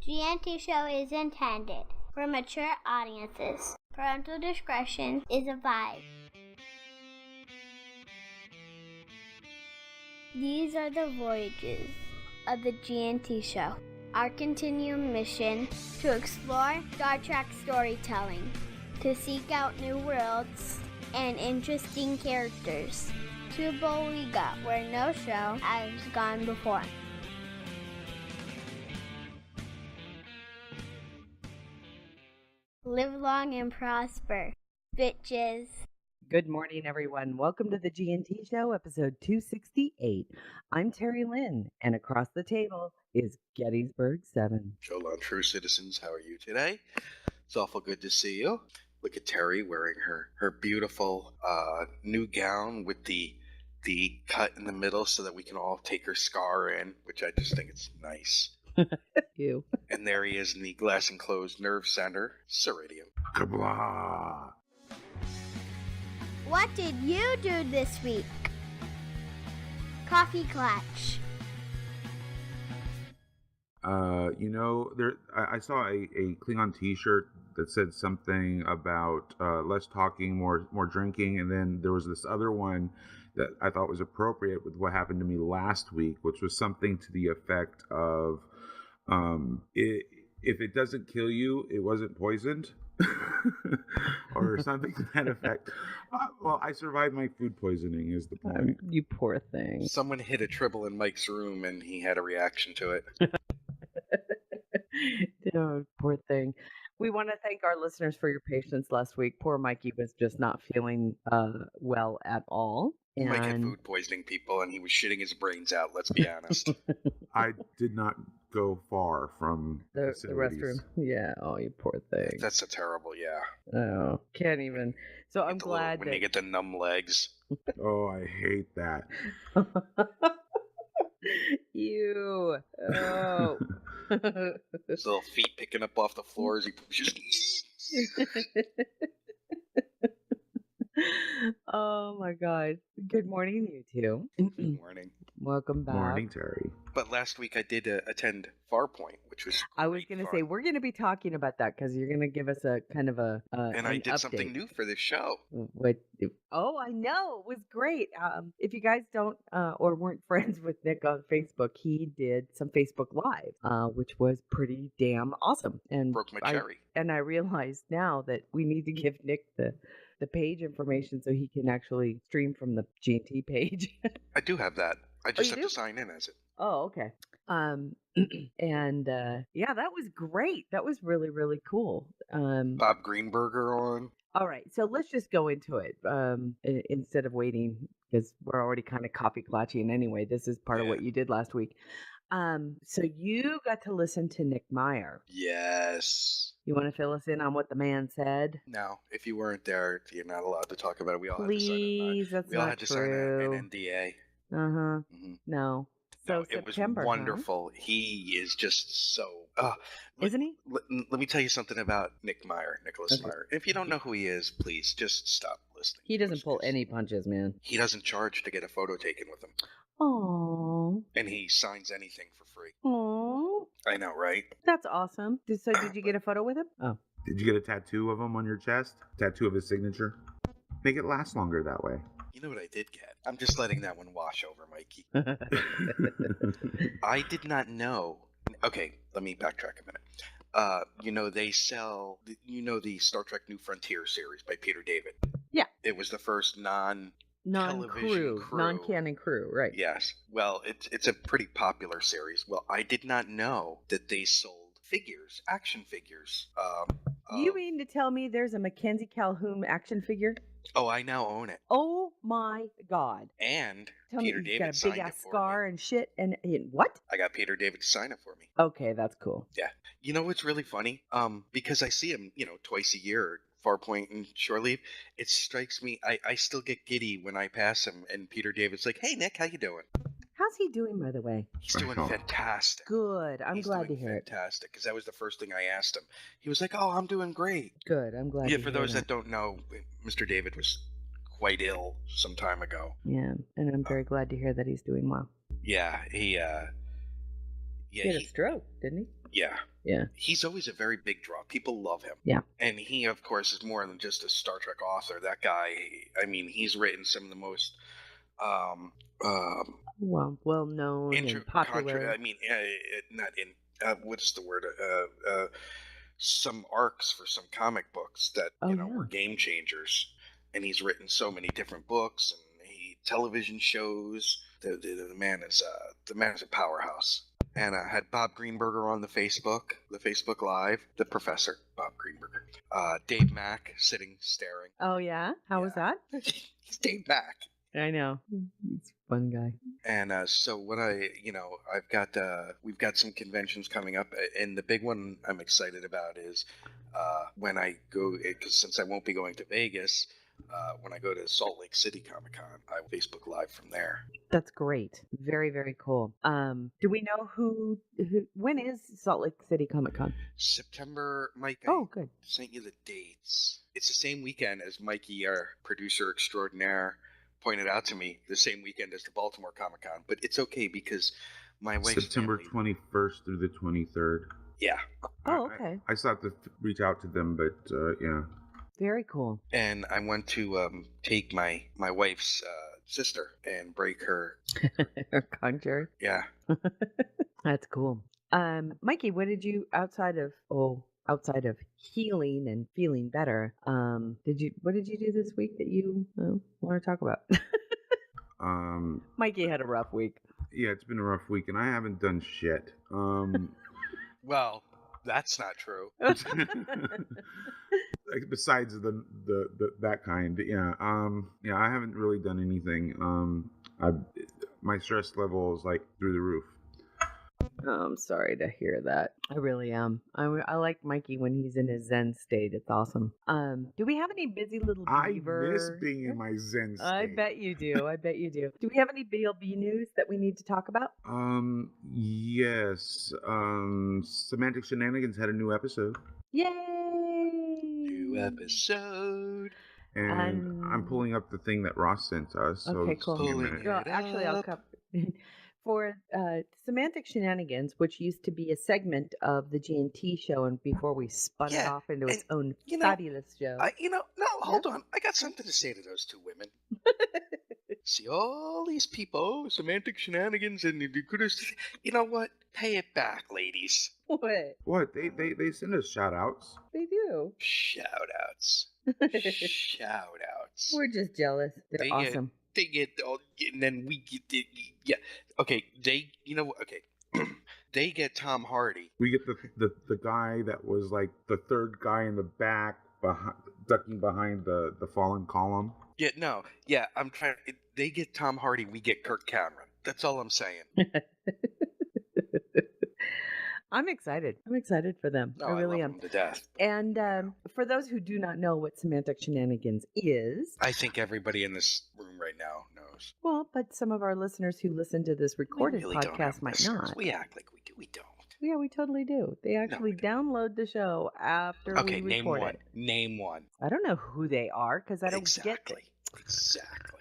GNT Show is intended for mature audiences. Parental discretion is advised. These are the voyages of the GNT Show. Our continuing mission to explore Star Trek storytelling, to seek out new worlds and interesting characters, to Boliga, where no show has gone before. Live long and prosper, bitches. Good morning, everyone. Welcome to the GNT Show, episode 268. I'm Terry Lynn, and across the table is Gettysburg 7. Jolan True Citizens, how are you today? It's awful good to see you. Look at Terry wearing her beautiful new gown with the cut in the middle so that we can all take her scar in, which I just think it's nice. You. And there he is in the glass enclosed nerve center, Ceridium. Kablah. What did you do this week? Coffee Clutch. I saw a Klingon T-shirt that said something about less talking, more drinking, and then there was this other one that I thought was appropriate with what happened to me last week, which was something to the effect of, if it doesn't kill you, it wasn't poisoned. Or something to that effect. Well, I survived my food poisoning is the point. You poor thing. Someone hit a tribble in Mike's room and he had a reaction to it. Oh, poor thing. We want to thank our listeners for your patience last week. Poor Mikey was just not feeling well at all. And Mike had food poisoning, people, and he was shitting his brains out, let's be honest. I did not go far from the restroom. Yeah. Oh, you poor thing. That's a terrible, yeah. Oh, can't even. So I'm glad when you get the numb legs. Oh, I hate that. Ew. Oh. His little feet picking up off the floor as he pushes. Oh my God. Good morning, you two. Good morning. Welcome back. Morning, Terry. But last week I did attend Farpoint, which was I was going to say, we're going to be talking about that because you're going to give us a kind of a and I did update. something new for this show. Oh, I know. It was great. If you guys don't or weren't friends with Nick on Facebook, he did some Facebook Live, which was pretty damn awesome. And Broke my cherry. And I realized now that we need to give Nick the page information so he can actually stream from the GNT page. I do have that. I just have to sign in as it. Oh, okay. And yeah, that was great. That was really, really cool. Bob Greenberger on. All right, so let's just go into it instead of waiting because we're already kind of copy clutching anyway. This is part of what you did last week. So you got to listen to Nick Meyer. Yes. You want to fill us in on what the man said? No, if you weren't there, you're not allowed to talk about it. We all Please, had to sign an NDA. Uh-huh. Mm-hmm. No. So it September, was wonderful. Huh? He is just so... Isn't he? Let me tell you something about Nicholas Meyer. If you don't know who he is, please just stop listening. He doesn't pull any punches, man. He doesn't charge to get a photo taken with him. Aww. And he signs anything for free. Aww. I know, right? That's awesome. So did you get a photo with him? Oh. Did you get a tattoo of him on your chest? Tattoo of his signature? Make it last longer that way. You know what I did get? I'm just letting that one wash over, Mikey. I did not know. Okay, let me backtrack a minute. They sell, the Star Trek New Frontier series by Peter David. Yeah. It was the first non-canon crew, right? Yes. Well, it's a pretty popular series. Well, I did not know that they sold figures, action figures. You mean to tell me there's a Mackenzie Calhoun action figure? Oh, I now own it. Oh my God! And tell Peter me David got a big ass scar me. and shit. And what? I got Peter David to sign it for me. Okay, that's cool. Yeah. You know what's really funny? Because I see him, twice a year. Farpoint and Shore Leave, it strikes me, I still get giddy when I pass him, and Peter David's like, "Hey, Nick, how you doing?" How's he doing, by the way? He's doing fantastic. Good. I'm glad to hear fantastic, because that was the first thing I asked him. He was like, "Oh, I'm doing great." Good. I'm glad. Yeah, for those that don't know, Mr. David was quite ill some time ago. Yeah, and I'm very glad to hear that he's doing well. Yeah, he had a stroke, didn't he? Yeah, Yeah. He's always a very big draw. People love him. Yeah. And he, of course, is more than just a Star Trek author. That guy, I mean, he's written some of the most well known and popular. I mean, not in what is the word? Some arcs for some comic books that were game changers. And he's written so many different books and television shows. The man is a powerhouse. And I had Bob Greenberger on the Facebook Live, the professor, Bob Greenberger. Dave Mack sitting staring. Oh, yeah? How was that? He's Dave Mack. I know. He's a fun guy. And so what we've got some conventions coming up. And the big one I'm excited about is when I go, because since I won't be going to Vegas, when I go to Salt Lake City Comic-Con, I will Facebook Live from there. That's great. Very, very cool. Do we know who when is Salt Lake City Comic-Con? September, Mike. Oh, good. Sent you the dates. It's the same weekend as Mikey, our producer extraordinaire, pointed out to me, the same weekend as the Baltimore Comic-Con. But it's okay because my wife's September family, 21st through the 23rd. Yeah. Oh, okay. I still have to reach out to them, but yeah. Very cool. And I went to take my wife's sister and break her conjure. Yeah. That's cool. Mikey, what did you outside of healing and feeling better? What did you do this week that you want to talk about? Mikey had a rough week. Yeah, it's been a rough week, and I haven't done shit. Well, that's not true. Besides the that kind, yeah. I haven't really done anything. My stress level is like through the roof. Oh, I'm sorry to hear that. I really am. I like Mikey when he's in his Zen state. It's awesome. Do we have any busy little beaver? I miss being in my Zen state. I bet you do. I bet you do. Do we have any BLB news that we need to talk about? Yes. Semantic Shenanigans had a new episode. Yay! New episode. And I'm pulling up the thing that Ross sent us. So okay, cool. Well, actually, I'll cover. For Semantic Shenanigans, which used to be a segment of the G&T show, and before we spun it off into its own fabulous show. Hold on. I got something to say to those two women. See all these people, Semantic Shenanigans, and the goodest. You know what? Pay it back, ladies. What? They send us shout outs. They do. Shout outs. Shout outs. We're just jealous. They're awesome. They get all, and then we get yeah. Okay, they get Tom Hardy. We get the guy that was like the third guy in the back, ducking behind the fallen column. Yeah. I'm trying. They get Tom Hardy. We get Kirk Cameron. That's all I'm saying. I'm excited. I'm excited for them. I really am. Them to death. And for those who do not know what Semantic Shenanigans is, I think everybody in this room right now knows. Well, but some of our listeners who listen to this recorded really podcast might not. We act like we do. We don't. Yeah, we totally do. They actually download the show after we record it. Name one. I don't know who they are because I don't get it. Exactly.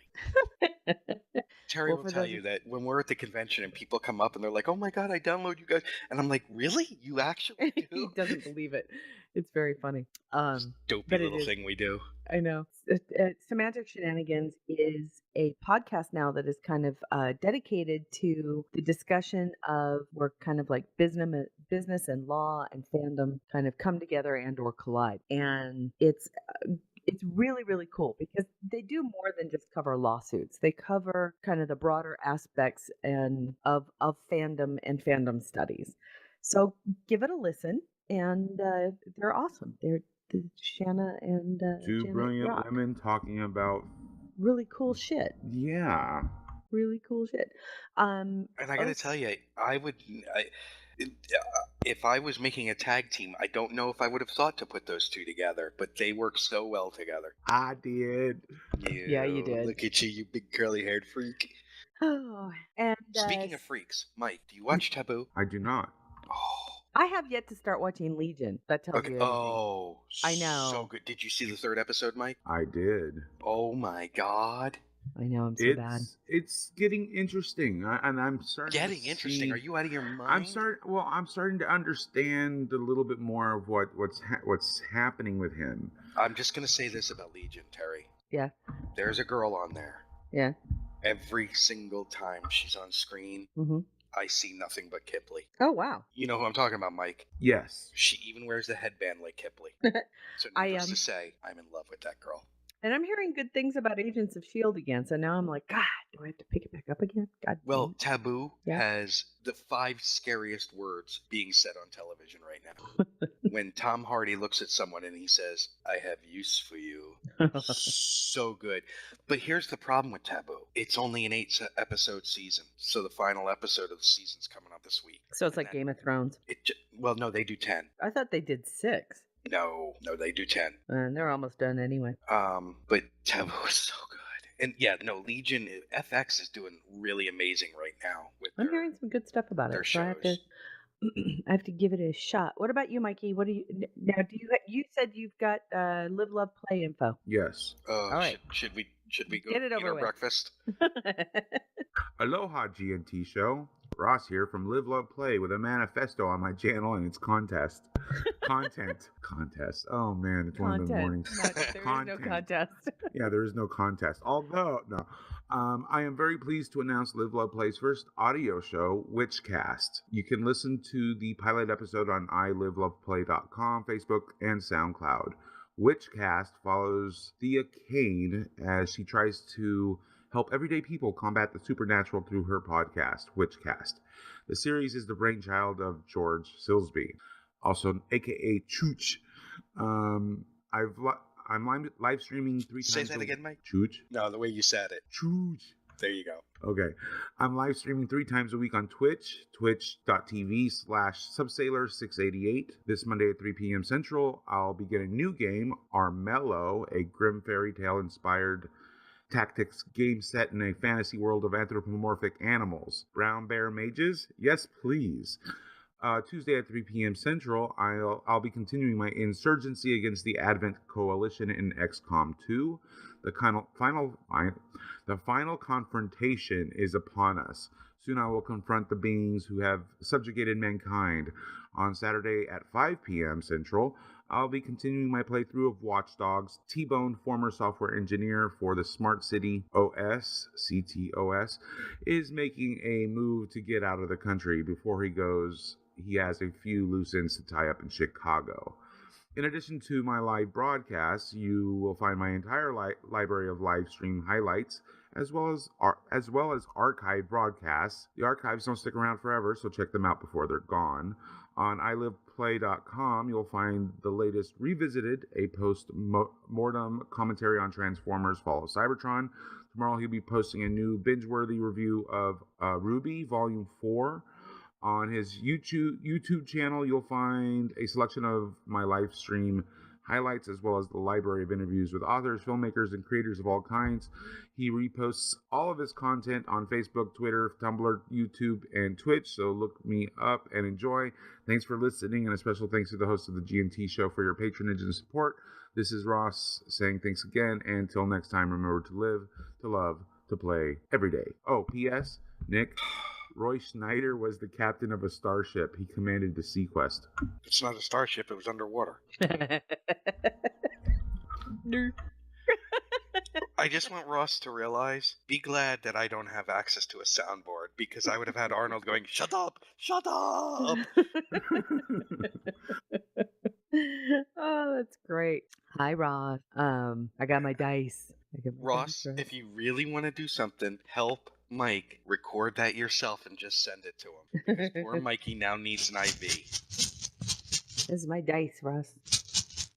Terry will tell you that when we're at the convention and people come up and they're like, "Oh my god, I download you guys," and I'm like, "Really? You actually do?" He doesn't believe it. It's very funny. Dopey little thing we do. I know. Semantic Shenanigans is a podcast now that is kind of dedicated to the discussion of where kind of like business and law and fandom kind of come together and or collide, and it's really, really cool because they do more than just cover lawsuits. They cover kind of the broader aspects of fandom and fandom studies. So give it a listen, and they're awesome. They're Shanna and two Janet brilliant rock. women talking about really cool shit. Yeah, really cool shit. And I got to tell you, if I was making a tag team, I don't know if I would have thought to put those two together, but they work so well together. I did. Yeah, you did. Look at you big curly-haired freak. Oh, and speaking of freaks, Mike, do you watch Taboo? I do not. Oh, I have yet to start watching Legion. That tells you everything. Oh, I know. So good. Did you see the third episode, Mike? I did. Oh my god. I know, I'm so bad. It's getting interesting, and I'm starting Getting to interesting. see. Are you out of your mind? I'm starting to understand a little bit more of what's happening with him. I'm just gonna say this about Legion, Terry. Yeah. There's a girl on there. Yeah. Every single time she's on screen, I see nothing but Kipley. Oh, wow. You know who I'm talking about, Mike? Yes. She even wears the headband like Kipley. So needless to say, I'm in love with that girl. And I'm hearing good things about Agents of S.H.I.E.L.D. again, so now I'm like, God, do I have to pick it back up again? God. Well, Taboo has the 5 scariest words being said on television right now. When Tom Hardy looks at someone and he says, I have use for you. So good. But here's the problem with Taboo. It's only an 8-episode season. So the final episode of the season's coming up this week. So it's like Game of Thrones. Well, no, they do 10. I thought they did 6. No, they do 10. And they're almost done anyway. But Taboo is so good. And yeah, no, Legion, FX is doing really amazing right now. I'm hearing some good stuff about it. So I have to give it a shot. What about you, Mikey? What do you now? You said you've got Live, Love, Play info? Yes. All right. Should we go get it eat over our with? breakfast? Aloha, GNT show. Ross here from Live, Love, Play with a manifesto on my channel and its contest. Contest. Oh man, it's one of the mornings. There is no contest. Yeah, there is no contest. Although, no. I am very pleased to announce Live, Love, Play's first audio show, Witchcast. You can listen to the pilot episode on iliveloveplay.com, Facebook, and SoundCloud. Witchcast follows Thea Kane as she tries to help everyday people combat the supernatural through her podcast, Witchcast. The series is the brainchild of George Silsby, also aka Chooch. I'm live streaming 3 times. Say that again, Mike. Chooch? No, the way you said it. Chooch. There you go. Okay. I'm live streaming 3 times a week on Twitch, twitch.tv/subsailor688. This Monday at 3 p.m. Central, I'll be getting a new game, Armello, a grim fairy tale inspired tactics game set in a fantasy world of anthropomorphic animals. Brown bear mages? Yes, please. Tuesday at 3 p.m. Central, I'll be continuing my insurgency against the Advent Coalition in XCOM 2. The final confrontation is upon us. Soon I will confront the beings who have subjugated mankind. On Saturday at 5 p.m. Central, I'll be continuing my playthrough of Watch Dogs. T-Bone, former software engineer for the Smart City OS, CTOS, is making a move to get out of the country. Before he goes, he has a few loose ends to tie up in Chicago. In addition to my live broadcasts, you will find my entire library of live stream highlights, as well as archived broadcasts. The archives don't stick around forever, so check them out before they're gone. On iliveplay.com, you'll find the latest Revisited, a post-mortem commentary on Transformers Fall of Cybertron. Tomorrow he'll be posting a new binge-worthy review of RWBY Volume 4. On his YouTube channel, you'll find a selection of my live stream highlights, as well as the library of interviews with authors, filmmakers, and creators of all kinds. He reposts all of his content on Facebook, Twitter, Tumblr, YouTube, and Twitch, so look me up and enjoy. Thanks for listening, and a special thanks to the host of the GNT show for your patronage and support. This is Ross saying thanks again, and until next time, remember to live, to love, to play every day. Oh, P.S. Nick, Roy Schneider was the captain of a starship. He commanded the Sequest. It's not a starship, it was underwater. I just want Ross to realize, be glad that I don't have access to a soundboard, because I would have had Arnold going, shut up, shut up. Oh, that's great. Hi, Ross. I got my dice. Ross, if you really want to do something, help Mike record that yourself and just send it to him. Because poor Mikey now needs an IV. This is my dice, Ross.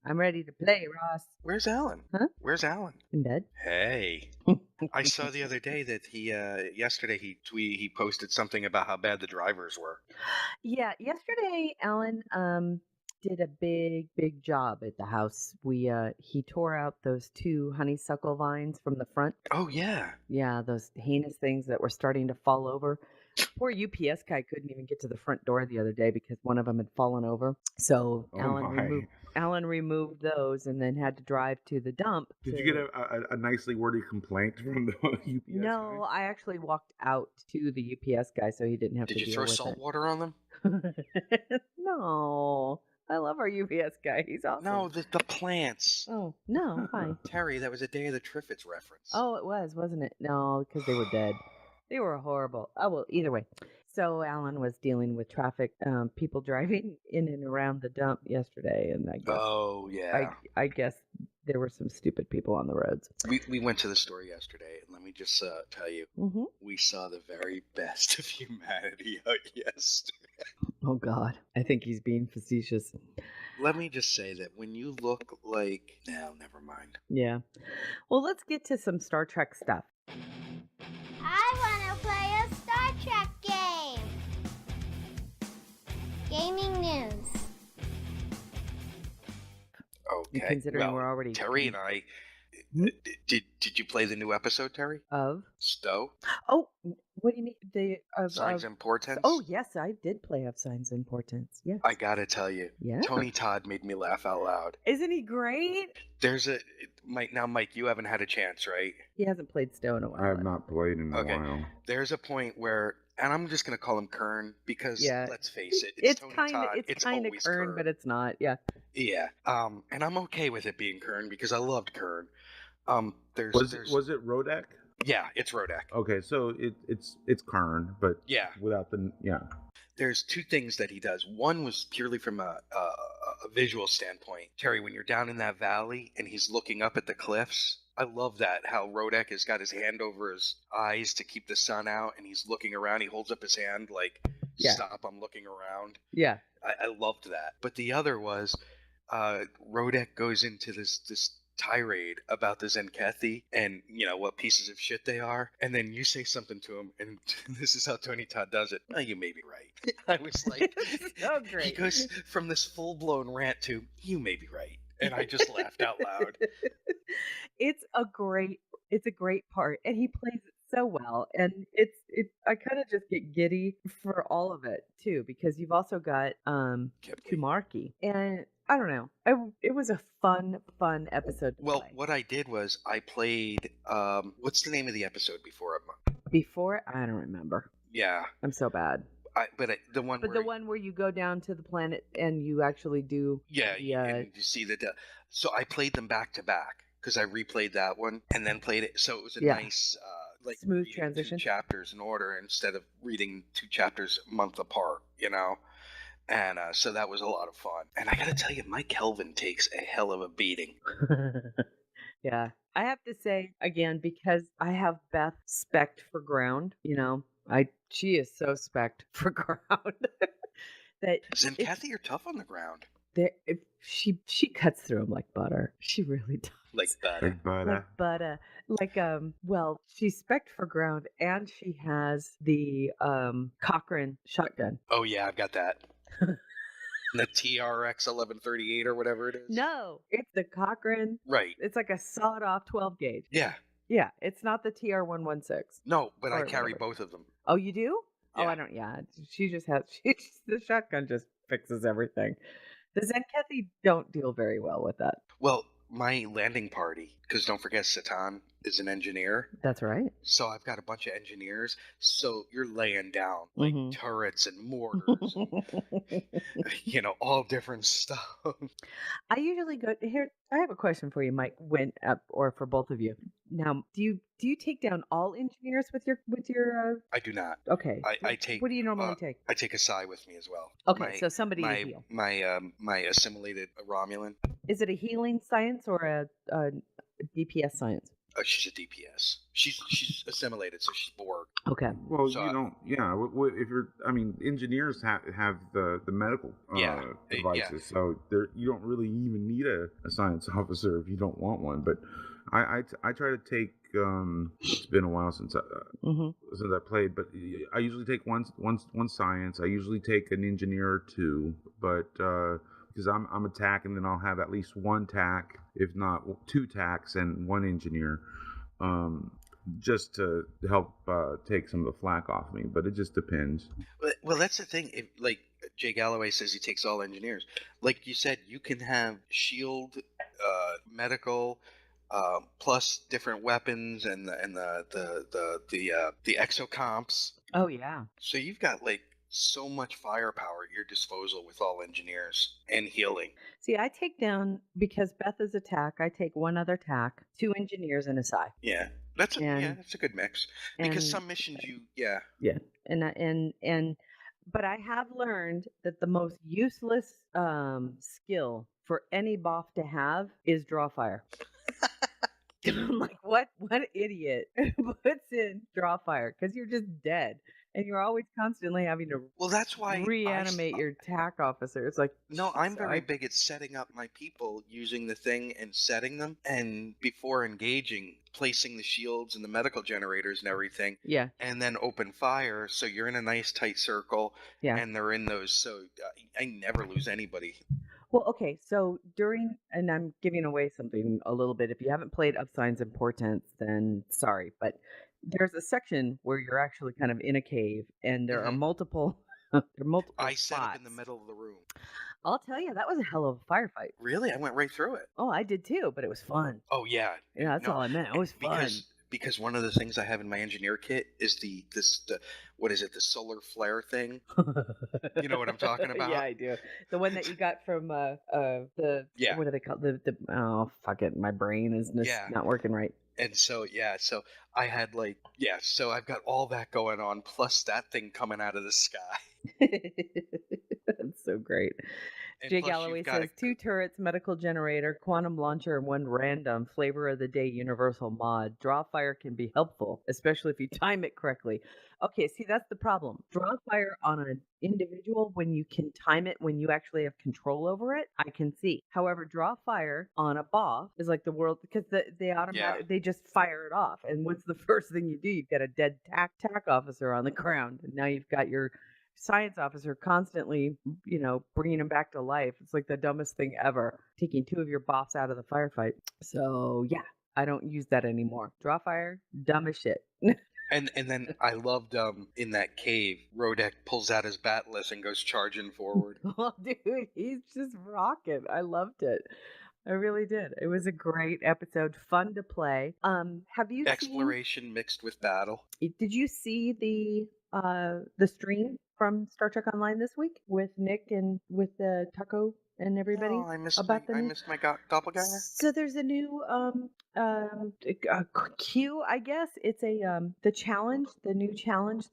I'm ready to play, Ross. Where's Alan? Huh? Where's Alan? In bed. Hey. I saw the other day that yesterday he posted something about how bad the drivers were. Yeah, yesterday Alan did a big job at the house. He tore out those 2 honeysuckle vines from the front. Oh yeah. Yeah, those heinous things that were starting to fall over. Poor UPS guy couldn't even get to the front door the other day because one of them had fallen over. So Alan Alan removed those and then had to drive to the dump. Did you get a nicely worded complaint from the UPS No, I actually walked out to the UPS guy so he didn't have Did to you deal throw with salt it. water on them? No, I love our UPS guy. He's awesome. No, the plants. Oh, no, fine. Terry, that was a Day of the Triffids reference. Oh, it was, wasn't it? No, because they were dead. They were horrible. Oh, well, either way. So Alan was dealing with traffic, people driving in and around the dump yesterday, and I guess Oh, yeah. I guess there were some stupid people on the roads. We went to the store yesterday, and let me just tell you, Mm-hmm. we saw the very best of humanity out yesterday. Oh God, I think he's being facetious. Let me just say that when you look like... No, never mind. Yeah. Well, let's get to some Star Trek stuff. I want to play a Star Trek game. Gaming news. Okay. Considering well, we're already Terry and I... Hmm? Did you play the new episode, Terry? of. Stowe? Oh, what do you mean? The Signs and Portents? Oh yes, I did play of Signs and Portents. Yes. I gotta tell you, Yeah. Tony Todd made me laugh out loud. Isn't he great? There's a... Mike, you haven't had a chance, right? He hasn't played Stowe in a while. I have not played in a Okay. while. There's a point where... And I'm just gonna call him Kern because Yeah. let's face it, It's Tony kind of Todd. it's kind of always Kern, but it's not. Yeah. Yeah. And I'm okay with it being Kern because I loved Kern. There's Was it Rodek? yeah, it's Rodek. Okay, so it's Karn, but Yeah. without the There's two things that he does. One was purely from a visual standpoint. Terry, when you're down in that valley and he's looking up at the cliffs, I love that. How Rodek has got his hand over his eyes to keep the sun out, and he's looking around. He holds up his hand like, Yeah. "Stop! I'm looking around." Yeah. I loved that. But the other was, Rodek goes into this tirade about the Zenkethi and what pieces of shit they are, and then you say something to him, and this is how Tony Todd does it. Oh, you may be right. I was like, So he great. goes from this full blown rant to "You may be right," and I just laughed out loud. It's a great part, and he plays it so well. And I kind of just get giddy for all of it too, because you've also got Kipling. Kumarki, and I don't know. It was a fun episode to Well, play. what I did was I played. What's the name of the episode before? Before, I don't remember. Yeah, I'm so bad. the one. But where, the one where you go down to the planet and you actually do. Yeah, Yeah. and you see the. So I played them back to back because I replayed that one and then played it. So it was a Yeah. nice, like Smooth reading transition. 2 chapters in order instead of reading 2 chapters a month apart. And so that was a lot of fun. And I gotta tell you, Mike Kelvin takes a hell of a beating. Yeah. I have to say again, because I have Beth spec'd for ground, she is so spec'd for ground that Zenkethi are tough on the ground, if she cuts through them like butter. She really does. like that. like butter. Like butter. Well, she's spec'd for ground and she has the Cochrane shotgun. Oh yeah, I've got that. The TRX 1138 or whatever it is. No, it's the Cochrane. Right. It's like a sawed-off 12 gauge. Yeah. Yeah, it's not the TR-116. No, but I Or carry whatever. both of them. Oh, you do? Oh, Yeah. I don't. Yeah, she just has. The shotgun just fixes everything. The Zenkethi don't deal very well with that. Well, my landing party, because don't forget Satan is an engineer. That's right. So I've got a bunch of engineers. So you're laying down like Mhm. turrets and mortars, and, all different stuff. I usually go here. I have a question for you, Mike. Or for both of you. Now, do you take down all engineers with your I do not. Okay. I take. What do you normally take? I take a Psy with me as well. Okay, so somebody to my heal. my assimilated Romulan. Is it a healing science or a DPS science? She's a DPS. She's assimilated, so she's Borg. Okay. Well, So you don't. Yeah, if you're, engineers have the medical Yeah, devices, so you don't really even need a science officer if you don't want one. But I try to take. It's been a while since I played, but I usually take one science. I usually take an engineer or 2, but because I'm a tack, and then I'll have at least 1 tack, if not 2 tacks and 1 engineer, just to help take some of the flack off me. But it just depends. Well, that's the thing. Jay Galloway says he takes all engineers. Like you said, you can have shield, medical, plus different weapons and the exocomps. Oh yeah. So you've got like so much firepower at your disposal with all engineers and healing. See, I take down because Beth is attack. I take one other tack, 2 engineers, and a psi. Yeah, that's And that's a good mix. Because and some missions yeah, and but I have learned that the most useless skill for any boss to have is draw fire. I'm like, what idiot puts in draw fire? Because you're just dead. And you're always constantly having to well, that's why reanimate your TAC officer. It's like, no, I'm very I- big at setting up my people using the thing and setting them, and before engaging, placing the shields and the medical generators and everything, yeah, and then open fire. So you're in a nice tight circle, yeah. and they're in those. So I never lose anybody. Well, okay, so during, and I'm giving away something a little bit. If you haven't played Of Signs and Portents, then sorry, but there's a section where you're actually kind of in a cave, and there are multiple, I set spots. up in the middle of the room. I'll tell you, that was a hell of a firefight. Really, I went right through it. Oh, I did too, but it was fun. Oh yeah, Yeah, that's all I meant. It was fun. Because one of the things I have in my engineer kit is the what is it, the solar flare thing? You know what I'm talking about? Yeah, I do. The one that you got from the Yeah. What do they call the oh fuck it, my brain is not working right. And so so I had so I've got all that going on, plus that thing coming out of the sky. That's so great. And Jay plus Galloway you've got says 2 turrets, medical generator, quantum launcher, and 1 random flavor of the day universal mod. Draw fire can be helpful, especially if you time it correctly. Okay, see, that's the problem. Draw fire on an individual when you can time it, when you actually have control over it, I can see. However, draw fire on a boss is like the world, because they automatically, they just fire it off. And what's the first thing you do? You've got a dead TAC officer on the ground, and now you've got your science officer constantly, bringing him back to life. It's like the dumbest thing ever, taking 2 of your boss out of the firefight. So yeah, I don't use that anymore. Draw fire, dumb as shit. And then I loved in that cave, Rodek pulls out his bat'less and goes charging forward. Oh, dude, he's just rocking. I loved it. I really did. It was a great episode, fun to play. Have you Exploration mixed with battle? Did you see the stream from Star Trek Online this week with Nick and with Taco and everybody? Oh, I missed my doppelganger. So there's a new queue, I guess. It's a the challenge, the new challenge.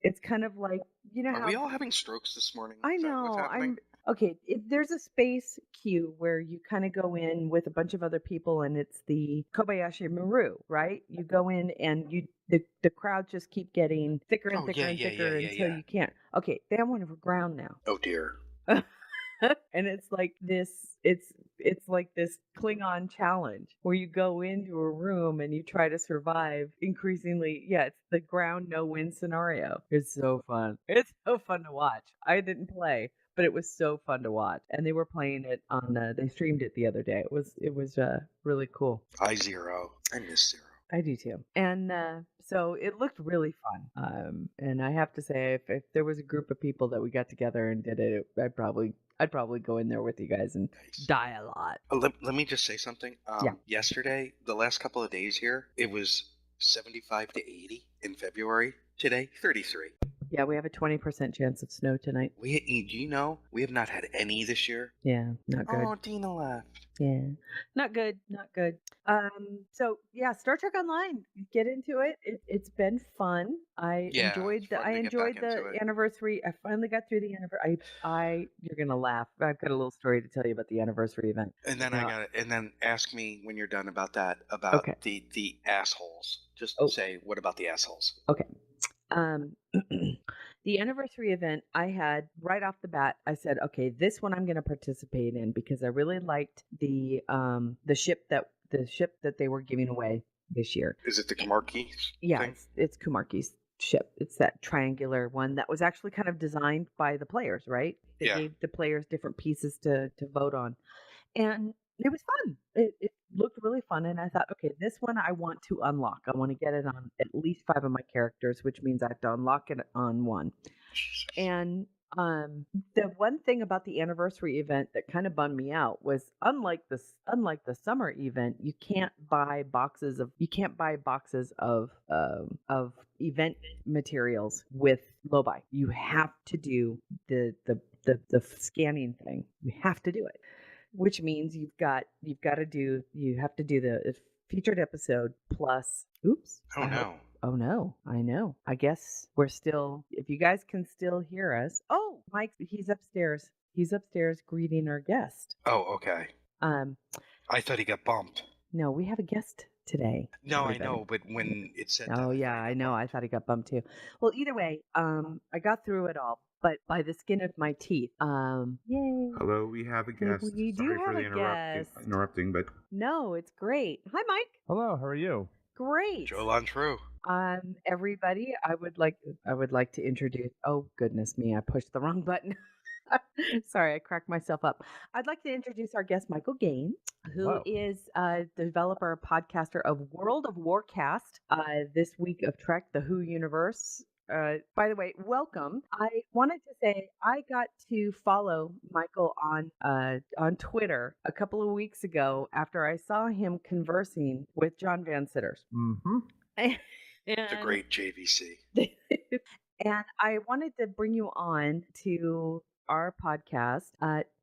It's kind of like, Are we all having strokes this morning? I know. Okay, there's a space queue where you kind of go in with a bunch of other people, and it's the Kobayashi Maru, right? You go in and the crowds just keep getting thicker and thicker until you can't. Okay, they have one over ground now. Oh dear. And it's like this. It's like this Klingon challenge where you go into a room and you try to survive. Increasingly, it's the ground no win scenario. It's so fun. It's so fun to watch. I didn't play, but it was so fun to watch. And they were playing it on. They streamed it the other day. It was really cool. I miss Zero. I do too. And so it looked really fun. And I have to say, if there was a group of people that we got together and did it, I'd probably go in there with you guys and die a lot. Let me just say something. Yesterday, the last couple of days here, it was 75 to 80 in February. Today, 33. Yeah, we have a 20% chance of snow tonight. Do you know we have not had any this year? Yeah, not good. Oh, Dina left. Yeah, not good. So yeah, Star Trek Online. Get into it. It's been fun. I enjoyed the anniversary. I finally got through the anniversary. You're gonna laugh. I've got a little story to tell you about the anniversary event. And then and then ask me when you're done about that. About the assholes. Just say, what about the assholes? Okay. The anniversary event I had right off the bat, I said, okay, this one I'm going to participate in because I really liked the ship that they were giving away this year. Is it the Kumarki? Yeah, it's Kumarki's ship. It's that triangular one that was actually kind of designed by the players, right? They gave the players different pieces to vote on, and it was fun. It looked really fun, and I thought, okay, this one I want to unlock. I want to get it on at least 5 of my characters, which means I have to unlock it on 1. And The one thing about the anniversary event that kind of bummed me out was unlike the summer event, you can't buy boxes of event materials with Lobi. You have to do the scanning thing. You have to do it, which means you have to do the featured episode plus. Oops. Oh no. Oh no, I know. I guess we're still. If you guys can still hear us. Oh, Mike, he's upstairs. He's upstairs greeting our guest. Oh, okay. Um, I thought he got bumped. no, we have a guest today. No, everybody. I know, but when it said that, Oh I yeah, thought he I got know. I bumped. thought he got bumped too. Well, either way, I got through it all, but by the skin of my teeth. Yay. Hello, we have a guest. We do Sorry have for the a guest. interrupting, but No, it's great. Hi, Mike. Hello, how are you? Great. Joe Lontrue. Everybody, I would like to introduce. Oh goodness me, I pushed the wrong button. Sorry, I cracked myself up. I'd like to introduce our guest, Michael Gaines, who Hello. is a developer, podcaster of World of Warcast. This week of Trek, the Who universe. By the way, welcome. I wanted to say I got to follow Michael on Twitter a couple of weeks ago after I saw him conversing with John Van Sitters. Mm-hmm. It's a great JVC. And I wanted to bring you on to our podcast,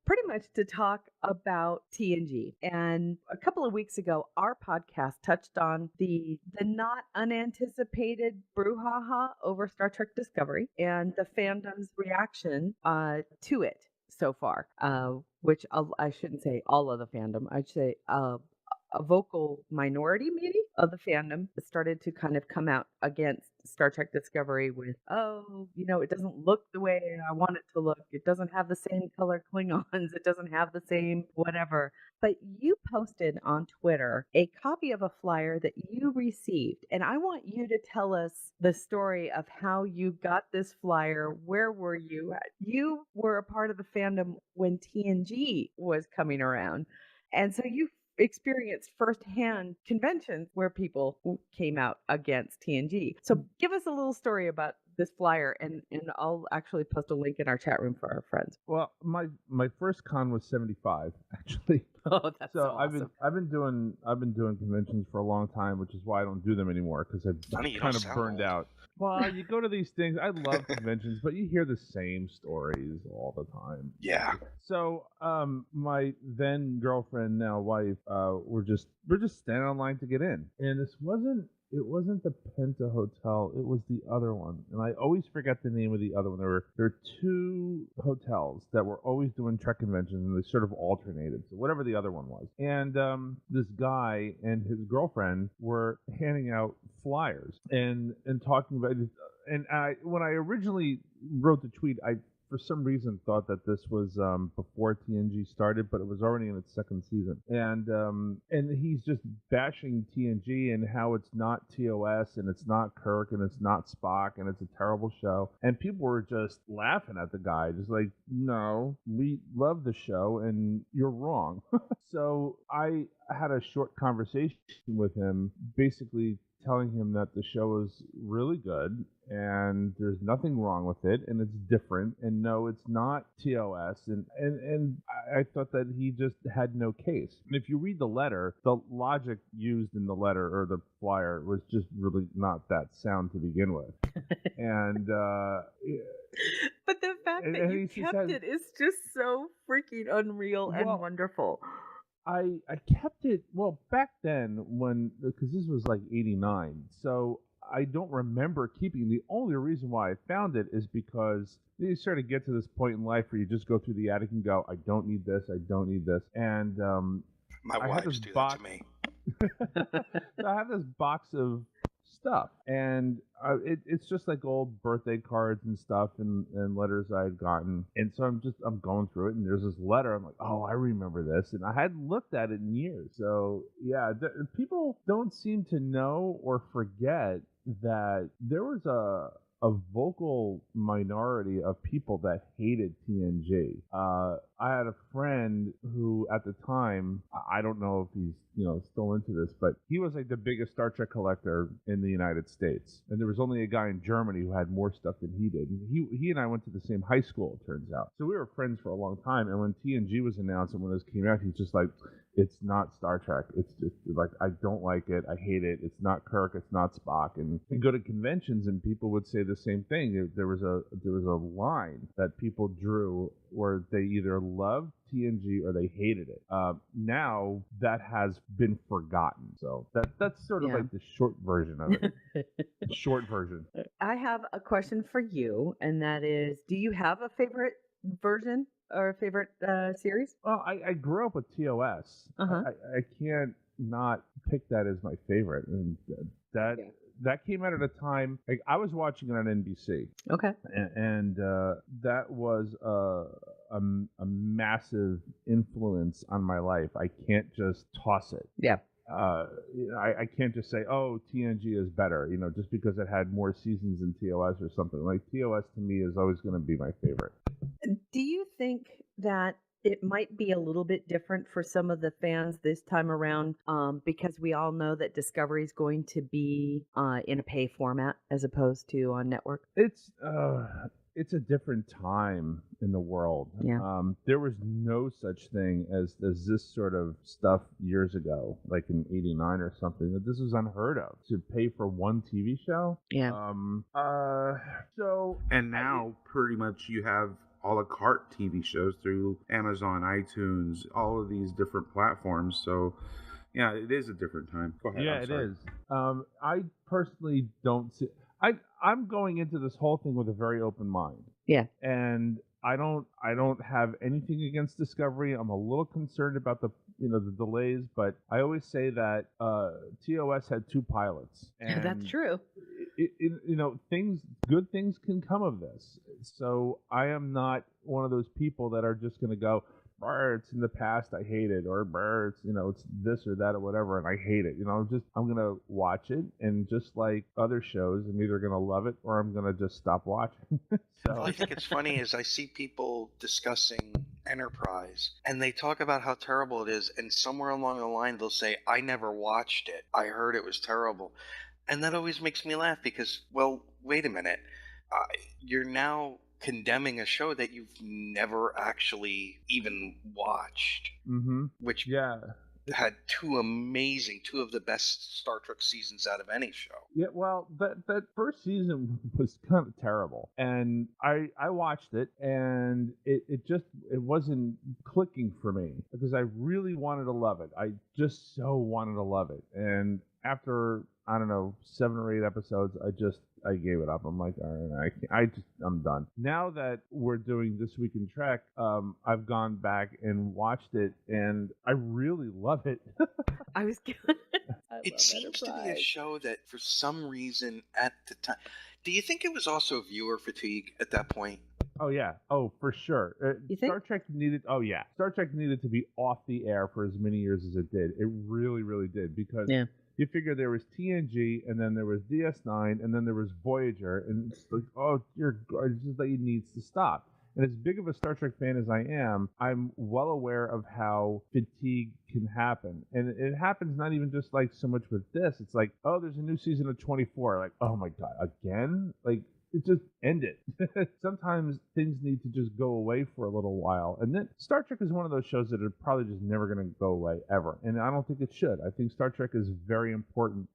pretty much to talk about TNG. And a couple of weeks ago, our podcast touched on the not unanticipated brouhaha over Star Trek Discovery and the fandom's reaction to it so far, which I shouldn't say all of the fandom. I'd say a vocal minority maybe of the fandom started to kind of come out against Star Trek Discovery with, oh, it doesn't look the way I want it to look. It doesn't have the same color Klingons. It doesn't have the same whatever. But you posted on Twitter a copy of a flyer that you received. And I want you to tell us the story of how you got this flyer. Where were you? You were a part of the fandom when TNG was coming around. And so you experienced firsthand conventions where people came out against TNG. So give us a little story about this flyer, and I'll actually post a link in our chat room for our friends. Well, my first con was 75, actually. Oh, that's so awesome. I've been doing conventions for a long time, which is why I don't do them anymore, because I've Funny, you kind don't of sound burned old. out. Well, you go to these things. I love conventions, but you hear the same stories all the time. Yeah. So, my then girlfriend, now wife, we're just standing online to get in, and it wasn't the Penta Hotel. It was the other one, and I always forget the name of the other one. There were two hotels that were always doing Trek conventions, and they sort of alternated. So whatever the other one was, and this guy and his girlfriend were handing out flyers and talking about it. And when I originally wrote the tweet, I for some reason thought that this was before TNG started, but it was already in its second season. And he's just bashing TNG and how it's not TOS and it's not Kirk and it's not Spock and it's a terrible show. And people were just laughing at the guy, just like, no, we love the show and you're wrong. So I had a short conversation with him, basically telling him that the show is really good and there's nothing wrong with it and it's different, and no, it's not TOS, and I thought that he just had no case. And if you read the letter, the logic used in the letter or the flyer was just really not that sound to begin with. And but the fact that you kept it is just so freaking unreal and wonderful. I kept it, well, back then because this was like 89, so I don't remember keeping. The only reason why I found it is because you sort of get to this point in life where you just go through the attic and go, I don't need this, I don't need this. And My wives do that to me. So I have this box of stuff, and it's just like old birthday cards and stuff and letters I had gotten. And so I'm going through it, and there's this letter. I'm like, oh, I remember this, and I hadn't looked at it in years. So yeah, people don't seem to know or forget that there was a vocal minority of people that hated TNG. I had a friend who, at the time, I I don't know if he's still into this, but he was like the biggest Star Trek collector in the United States, and there was only a guy in Germany who had more stuff than he did. And he and I went to the same high school, it turns out, so we were friends for a long time. And when TNG was announced and when this came out, he's just like, it's not Star Trek. It's just like, I don't like it. I hate it. It's not Kirk. It's not Spock. And you go to conventions and people would say the same thing. There was a line that people drew where they either loved TNG or they hated it. Now that has been forgotten. So that's sort of like the short version of it. Short version. I have a question for you, and that is, do you have a favorite version or a favorite series? Well, I grew up with TOS. Uh-huh. I can't not pick that as my favorite, and that came out at a time like I was watching it on NBC. Okay. And that was a massive influence on my life. I can't just toss it. Yeah. I can't just say, oh, TNG is better, just because it had more seasons than TOS or something. Like, TOS to me is always going to be my favorite. Do you think that it might be a little bit different for some of the fans this time around, because we all know that Discovery is going to be in a pay format as opposed to on network? It's a different time in the world. Yeah. There was no such thing as this sort of stuff years ago, like in '89 or something. That this was unheard of, to pay for one TV show. Yeah. And now pretty much you have a la carte TV shows through Amazon, iTunes, all of these different platforms. So yeah, it is a different time. Go ahead. Yeah, it is. I personally don't see. I'm going into this whole thing with a very open mind. Yeah. And I don't have anything against Discovery. I'm a little concerned about the delays, but I always say that TOS had 2 pilots. And that's true. Good things can come of this. So I am not one of those people that are just going to go, it's in the past, I hate it, or it's it's this or that or whatever, and I hate it. I'm gonna watch it, and just like other shows, I'm either gonna love it or I'm gonna just stop watching. Well, I think it's funny is I see people discussing Enterprise, and they talk about how terrible it is, and somewhere along the line they'll say, I never watched it, I heard it was terrible. And that always makes me laugh because, well, wait a minute, you're now condemning a show that you've never actually even watched, which had two of the best Star Trek seasons out of any show. Yeah, well, that first season was kind of terrible, and I watched it, and it wasn't clicking for me because I really wanted to love it. I just so wanted to love it, and after, I don't know, 7 or 8 episodes, I gave it up. I'm like, all right, I'm done. Now that we're doing This Week in Trek, I've gone back and watched it, and I really love it. I was. It seems to be a show that, for some reason, at the time, do you think it was also viewer fatigue at that point? Oh yeah. Oh, for sure. Star Trek needed. Oh yeah. Star Trek needed to be off the air for as many years as it did. It really, really did, because. Yeah. You figure there was TNG, and then there was DS9, and then there was Voyager, and it's like, oh dear God, it's just like it needs to stop. And as big of a Star Trek fan as I am, I'm well aware of how fatigue can happen. And it happens not even just like so much with this. It's like, oh, there's a new season of 24. Like, oh my God, again? Like, it just ended. Sometimes things need to just go away for a little while. And then Star Trek is one of those shows that are probably just never going to go away ever. And I don't think it should. I think Star Trek is very important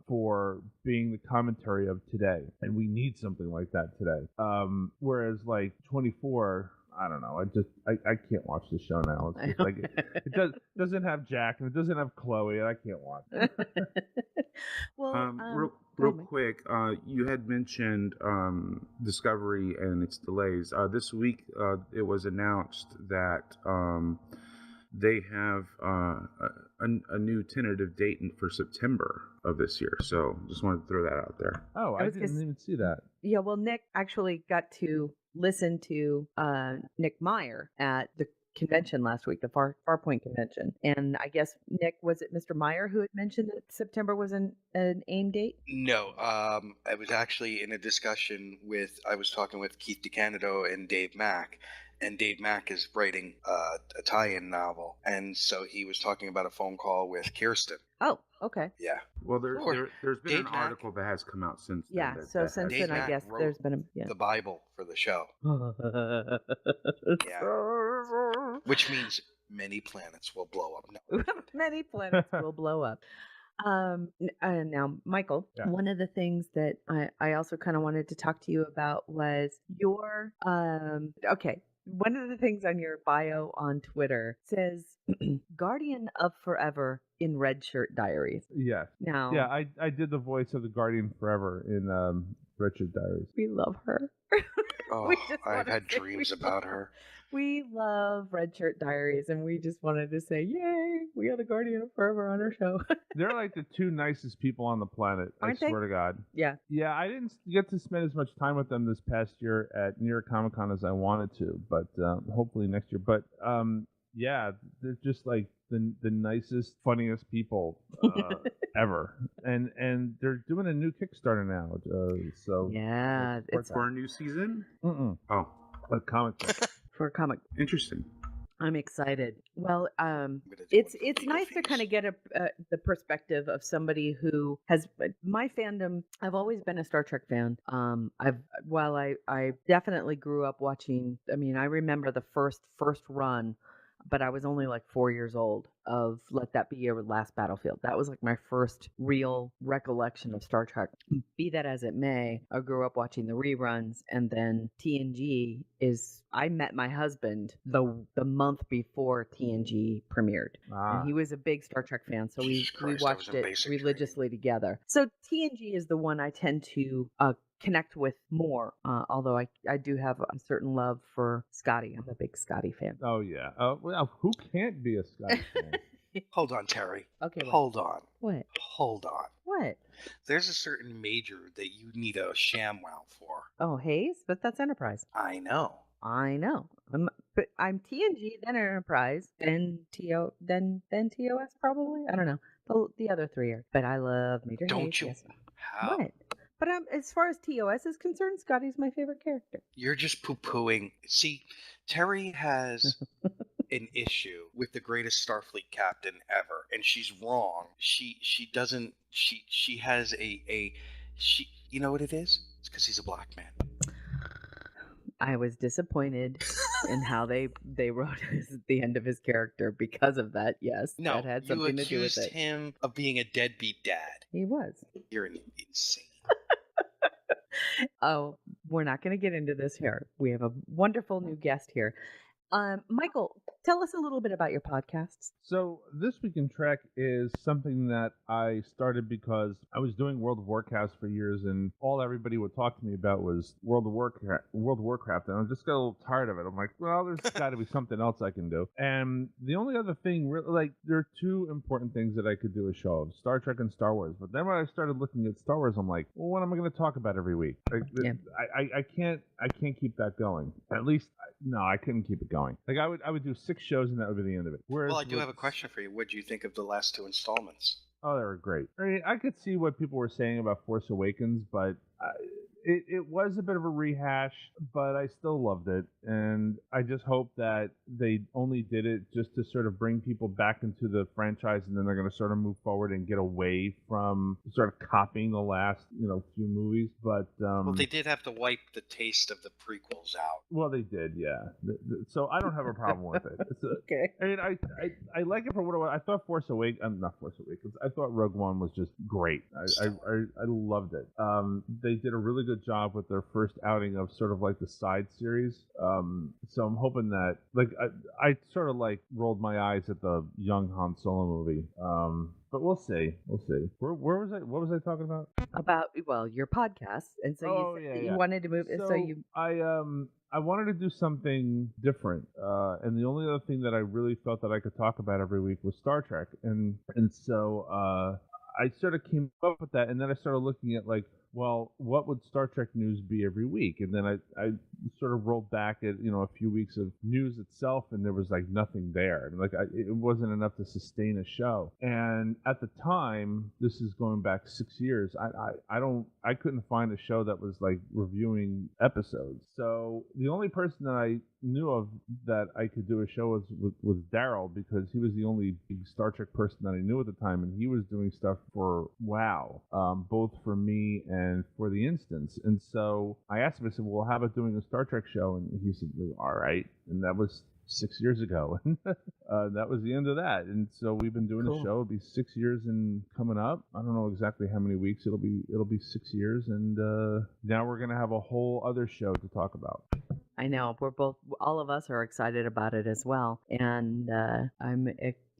for being the commentary of today. And we need something like that today. Whereas like 24... I don't know. I can't watch the show now. It's just like it doesn't have Jack and it doesn't have Chloe, and I can't watch it. Well, real quick, you had mentioned Discovery and its delays. This week, it was announced that they have a new tentative date for September of this year. So just wanted to throw that out there. Oh, I didn't even see that. Yeah, well, Nick actually got to listen to Nick Meyer at the convention last week, the Farpoint convention. And I guess, Nick, was it Mr. Meyer who had mentioned that September was an aim date? No, I was actually in a discussion I was talking with Keith DeCandido and Dave Mack, and Dave Mack is writing a tie-in novel, and so he was talking about a phone call with Kirsten. Oh, okay. Yeah. Well, Cool. there's been Dave an Mack- article that has come out since then. Yeah. So since Dave then, I Mack guess wrote there's been a the Bible for the show, which means many planets will blow up. No. Many planets will blow up. Now, Michael, Yeah. one of the things that I also kind of wanted to talk to you about was your okay. One of the things on your bio on Twitter says Guardian of Forever in Red Shirt Diaries. Yes. Now, Yeah, I did the voice of the Guardian Forever in Richard Diaries. we love her. Oh, We just I've wanna had say dreams we about love her. We love Red Shirt Diaries, and we just wanted to say, yay, we are the Guardian of Forever on our show. They're like the two nicest people on the planet. Aren't I they? swear to God. Yeah. Yeah, I didn't get to spend as much time with them this past year at New York Comic Con as I wanted to, but hopefully next year. But yeah, they're just like the nicest, funniest people ever, and they're doing a new Kickstarter now. So Yeah, support it's that. For a new season? Mm-mm. Oh, A comic book. for a comic. interesting. I'm excited. Well, I'm gonna do it's one for it's legal nice to kind of fees. get the perspective of somebody who has my fandom. I've always been a Star Trek fan. I definitely grew up watching. I mean, I remember the first run, but I was only like 4 years old of Let That Be Your Last Battlefield. That was like my first real recollection of Star Trek. Be that as it may, I grew up watching the reruns, and then TNG is. I met my husband the month before TNG premiered, and he was a big Star Trek fan, so Jesus we Christ, I was watched in it basic training. religiously together. So TNG is the one I tend to connect with more, although I do have a certain love for Scotty. I'm a big Scotty fan. Oh yeah. Well, who can't be a Scottish fan? Hold on, Terry. Okay, Hold on. what? Hold on. What? There's a certain major that you need a ShamWow for. Oh, Hayes, but that's Enterprise. I know. I know. But I'm TNG, then Enterprise, then then TOS probably. I don't know. The other three are. But I love Major Don't Hayes. you? Yes. How? What? But as far as TOS is concerned, Scotty's my favorite character. You're just poo-pooing. See, Terry has an issue with the greatest Starfleet captain ever, and she's wrong. She doesn't. She has she. You know what it is? It's because he's a black man. I was disappointed in how they wrote the end of his character because of that. Yes, No, that had you something to do with accused it. him of being a deadbeat dad. He was. You're insane. Oh, we're not going to get into this here. We have a wonderful new guest here. Michael, tell us a little bit about your podcasts. So this Week in Trek is something that I started because I was doing World of Warcraft for years, and all everybody would talk to me about was World of Warcraft, and I just got a little tired of it. I'm like, well, there's got to be something else I can do. And the only other thing, like, there are two important things that I could do a show of: Star Trek and Star Wars. But then when I started looking at Star Wars, I'm like, well, what am I going to talk about every week? Like, Yeah. I can't keep that going. At least, no, I couldn't keep it going. Like I would do 6 shows and that would be the end of it. Whereas Well, I do with- have a question for you. What do you think of the last 2 installments? Oh, they were great. I mean, I could see what people were saying about Force Awakens, but it was a bit of a rehash, but I still loved it. And I just hope that they only did it just to sort of bring people back into the franchise, and then they're going to sort of move forward and get away from sort of copying the last, few movies. But Well, they did have to wipe the taste of the prequels out. well, they did, yeah. So I don't have a problem with it. Okay. I mean, I like it for what it was. I thought not Force Awakens. I thought Rogue One was just great. I loved it. They did a really good job with their first outing of sort of like the side series. So I'm hoping that, like, I sort of like rolled my eyes at the young Han Solo movie. But we'll see. Where was I? What was I talking about? About your podcast, and so Oh, you said yeah, that yeah. you wanted to move. So you I wanted to do something different, and the only other thing that I really felt that I could talk about every week was Star Trek, and so I sort of came up with that, and then I started looking at, like, well, what would Star Trek news be every week? And then I sort of rolled back at, a few weeks of news itself, and there was like nothing there. And it wasn't enough to sustain a show. And at the time, this is going back 6 years, I couldn't find a show that was like reviewing episodes. So the only person that knew of that I could do a show with Daryl, because he was the only big Star Trek person that I knew at the time, and he was doing stuff for WoW, both for me and for the instance. And so I asked him, I said, well, how about doing a Star Trek show? And he said, all right. And that was 6 years ago. And that was the end of that. And so we've been doing Cool. the show. It'll be 6 years and coming up. I don't know exactly how many weeks. It'll be 6 years. And now we're going to have a whole other show to talk about. I know all of us are excited about it as well. And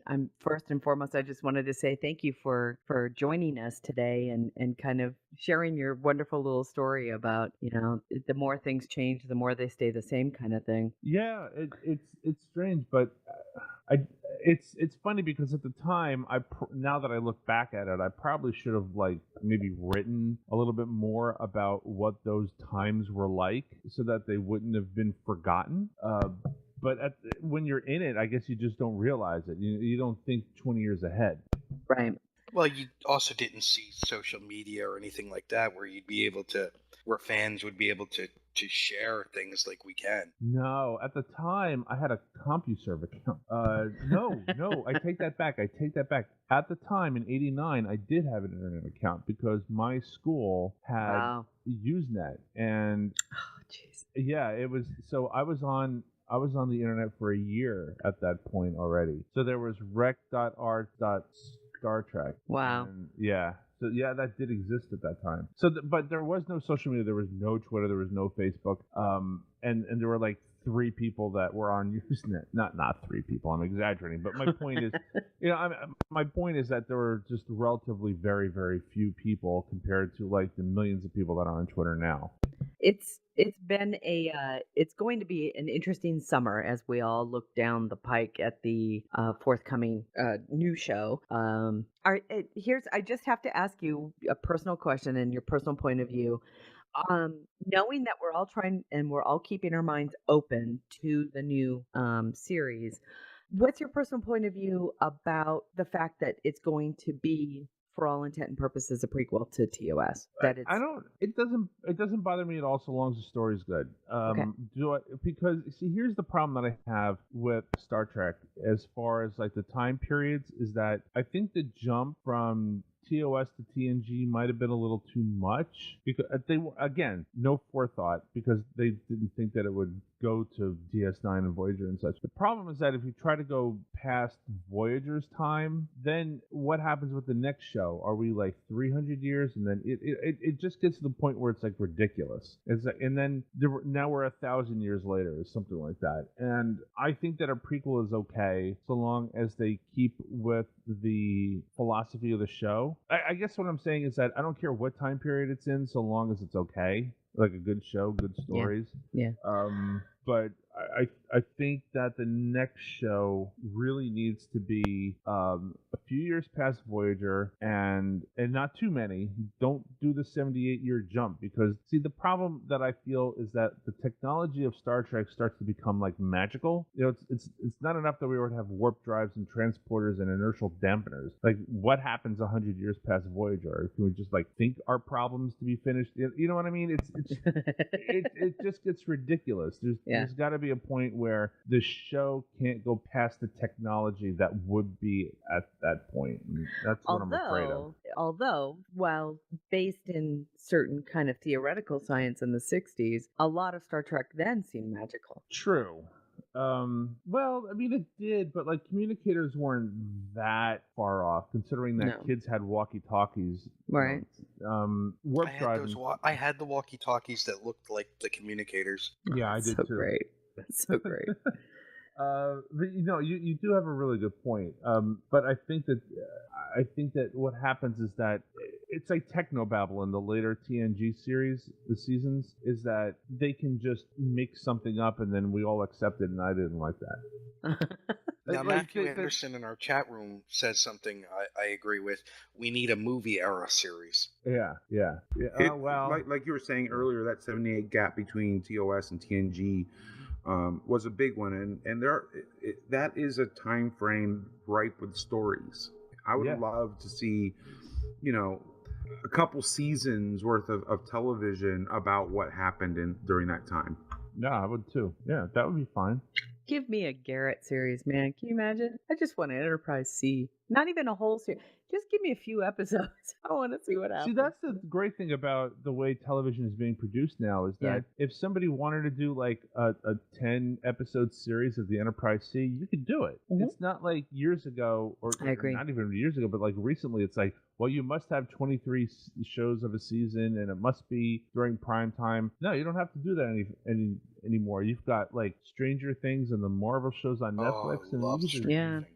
I'm first and foremost, I just wanted to say thank you for joining us today and kind of sharing your wonderful little story about, the more things change, the more they stay the same kind of thing. Yeah, it's strange, but it's funny because at the time, now that I look back at it, I probably should have maybe written a little bit more about what those times were like, so that they wouldn't have been forgotten. But when you're in it, I guess you just don't realize it. You don't think 20 years ahead. Right. Well, you also didn't see social media or anything like that where fans would be able to share things like we can. No, at the time, I had a CompuServe account. No, I take that back. At the time, in '89, I did have an internet account because my school had Usenet. And yeah, it was, so I was on the internet for a year at that point already. So there was rec.art.Star Trek. Wow. And so that did exist at that time. So, but there was no social media. There was no Twitter. There was no Facebook. And there were 3 people that were on Usenet. Not 3 people. I'm exaggerating. But my point is, my point is that there were just relatively very, very few people compared to the millions of people that are on Twitter now. It's been it's going to be an interesting summer as we all look down the pike at the forthcoming new show. I just have to ask you a personal question and your personal point of view. Knowing that we're all trying and we're all keeping our minds open to the new series, what's your personal point of view about the fact that it's going to be, for all intent and purposes, a prequel to TOS? It doesn't bother me at all so long as the story's good. Okay. Because see, here's the problem that I have with Star Trek as far as the time periods, is that I think the jump from TOS to TNG might have been a little too much, because they were, again, no forethought, because they didn't think that it would go to DS9 and Voyager and such. The problem is that if you try to go past Voyager's time, then what happens with the next show? Are we 300 years? And then it just gets to the point where it's ridiculous. And then now we're 1,000 years later or something like that. And I think that a prequel is okay so long as they keep with the philosophy of the show. I guess what I'm saying is that I don't care what time period it's in so long as it's okay. A good show, good stories. Yeah. But I think that the next show really needs to be a few years past Voyager and not too many. Don't do the 78-year jump, because see, the problem that I feel is that the technology of Star Trek starts to become magical. It's not enough that we were to have warp drives and transporters and inertial dampeners. What happens 100 years past Voyager? Can we just think our problems to be finished? You know what I mean? It just gets ridiculous. There's got to be a point where the show can't go past the technology that would be at that point. And that's what I'm afraid of. Although, while based in certain kind of theoretical science in the 60s, a lot of Star Trek then seemed magical. True. Well, I mean, it did, but communicators weren't that far off, considering that kids had walkie-talkies. Right. Warp drive. I had the walkie-talkies that looked like the communicators. Yeah, I did so too. Great. That's so great. But you do have a really good point. But I think that what happens is that it's like Technobabble in the later TNG series, the seasons, is that they can just make something up and then we all accept it, and I didn't like that. Now, Matthew Anderson in our chat room says something I agree with. We need a movie era series. Yeah. Well, like you were saying earlier, that 78 gap between TOS and TNG was a big one, and that is a time frame ripe with stories. I would love to see, a couple seasons worth of television about what happened during that time. No, I would too. Yeah, that would be fine. Give me a Garrett series, man. Can you imagine? I just want an Enterprise C. Not even a whole series. Just give me a few episodes. I want to see what happens. See, that's the great thing about the way television is being produced now is that if somebody wanted to do like a 10 episode series of the Enterprise C, you could do it. It's not like years ago, or I agree. not even years ago, but like recently, it's like, well, you must have 23 shows of a season and it must be during prime time. No, you don't have to do that anymore. You've got like Stranger Things and the Marvel shows on Netflix, and you can just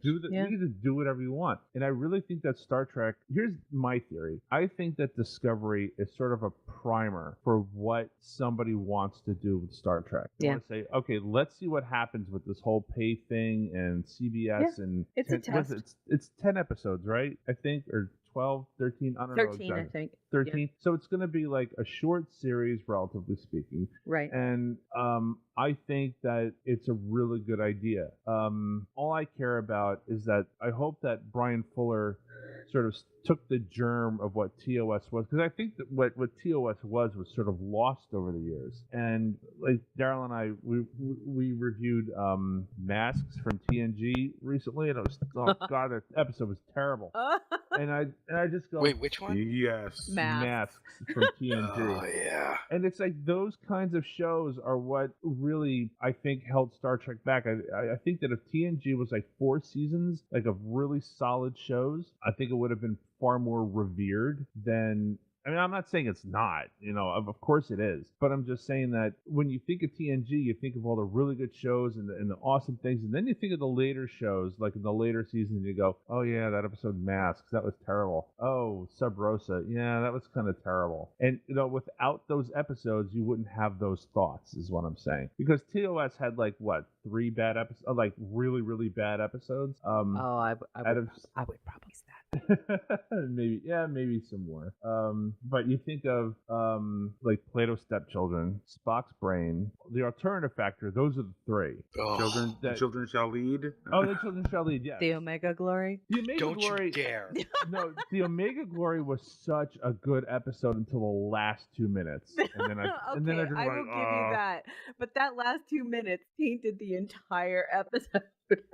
you can just do whatever you want. And I really think that Star Trek, here's my theory. I think that Discovery is sort of a primer for what somebody wants to do with Star Trek. They want to say, okay, let's see what happens with this whole pay thing and CBS and it's a test. It's 10 episodes, right? I think, or 12, 13, I don't know 13, exactly. I think. 13. Yeah. So it's going to be like a short series, relatively speaking. Right. And I think that it's a really good idea. All I care about is that I hope that Brian Fuller sort of took the germ of what TOS was, because I think that what TOS was sort of lost over the years. And like Daryl and I, we reviewed Masks from TNG recently, and it was, oh god, that episode was terrible. And I just go, wait, which one? Yes. Masks from TNG. Oh yeah. And it's like those kinds of shows are what really, I think, held Star Trek back. I think that if TNG was like 4 seasons, like of really solid shows, I think it would have been far more revered than. I mean, I'm not saying it's not, of course it is, but I'm just saying that when you think of TNG, you think of all the really good shows and the awesome things, and then you think of the later shows, like in the later seasons, you go, oh yeah, that episode Masks, that was terrible. Oh, Sub Rosa, yeah, that was kind of terrible. And, without those episodes, you wouldn't have those thoughts, is what I'm saying. Because TOS had like, 3 bad episodes, like really, really bad episodes. I would probably say that. maybe some more. But you think of like Plato's Stepchildren, Spock's Brain, The Alternative Factor. Those are the 3. Children shall lead. Oh, the Children shall lead. Yes. The Omega Glory. The Omega Don't Glory. you dare. No, the Omega Glory was such a good episode until the last 2 minutes, and then I will give you that. But that last 2 minutes tainted the entire episode.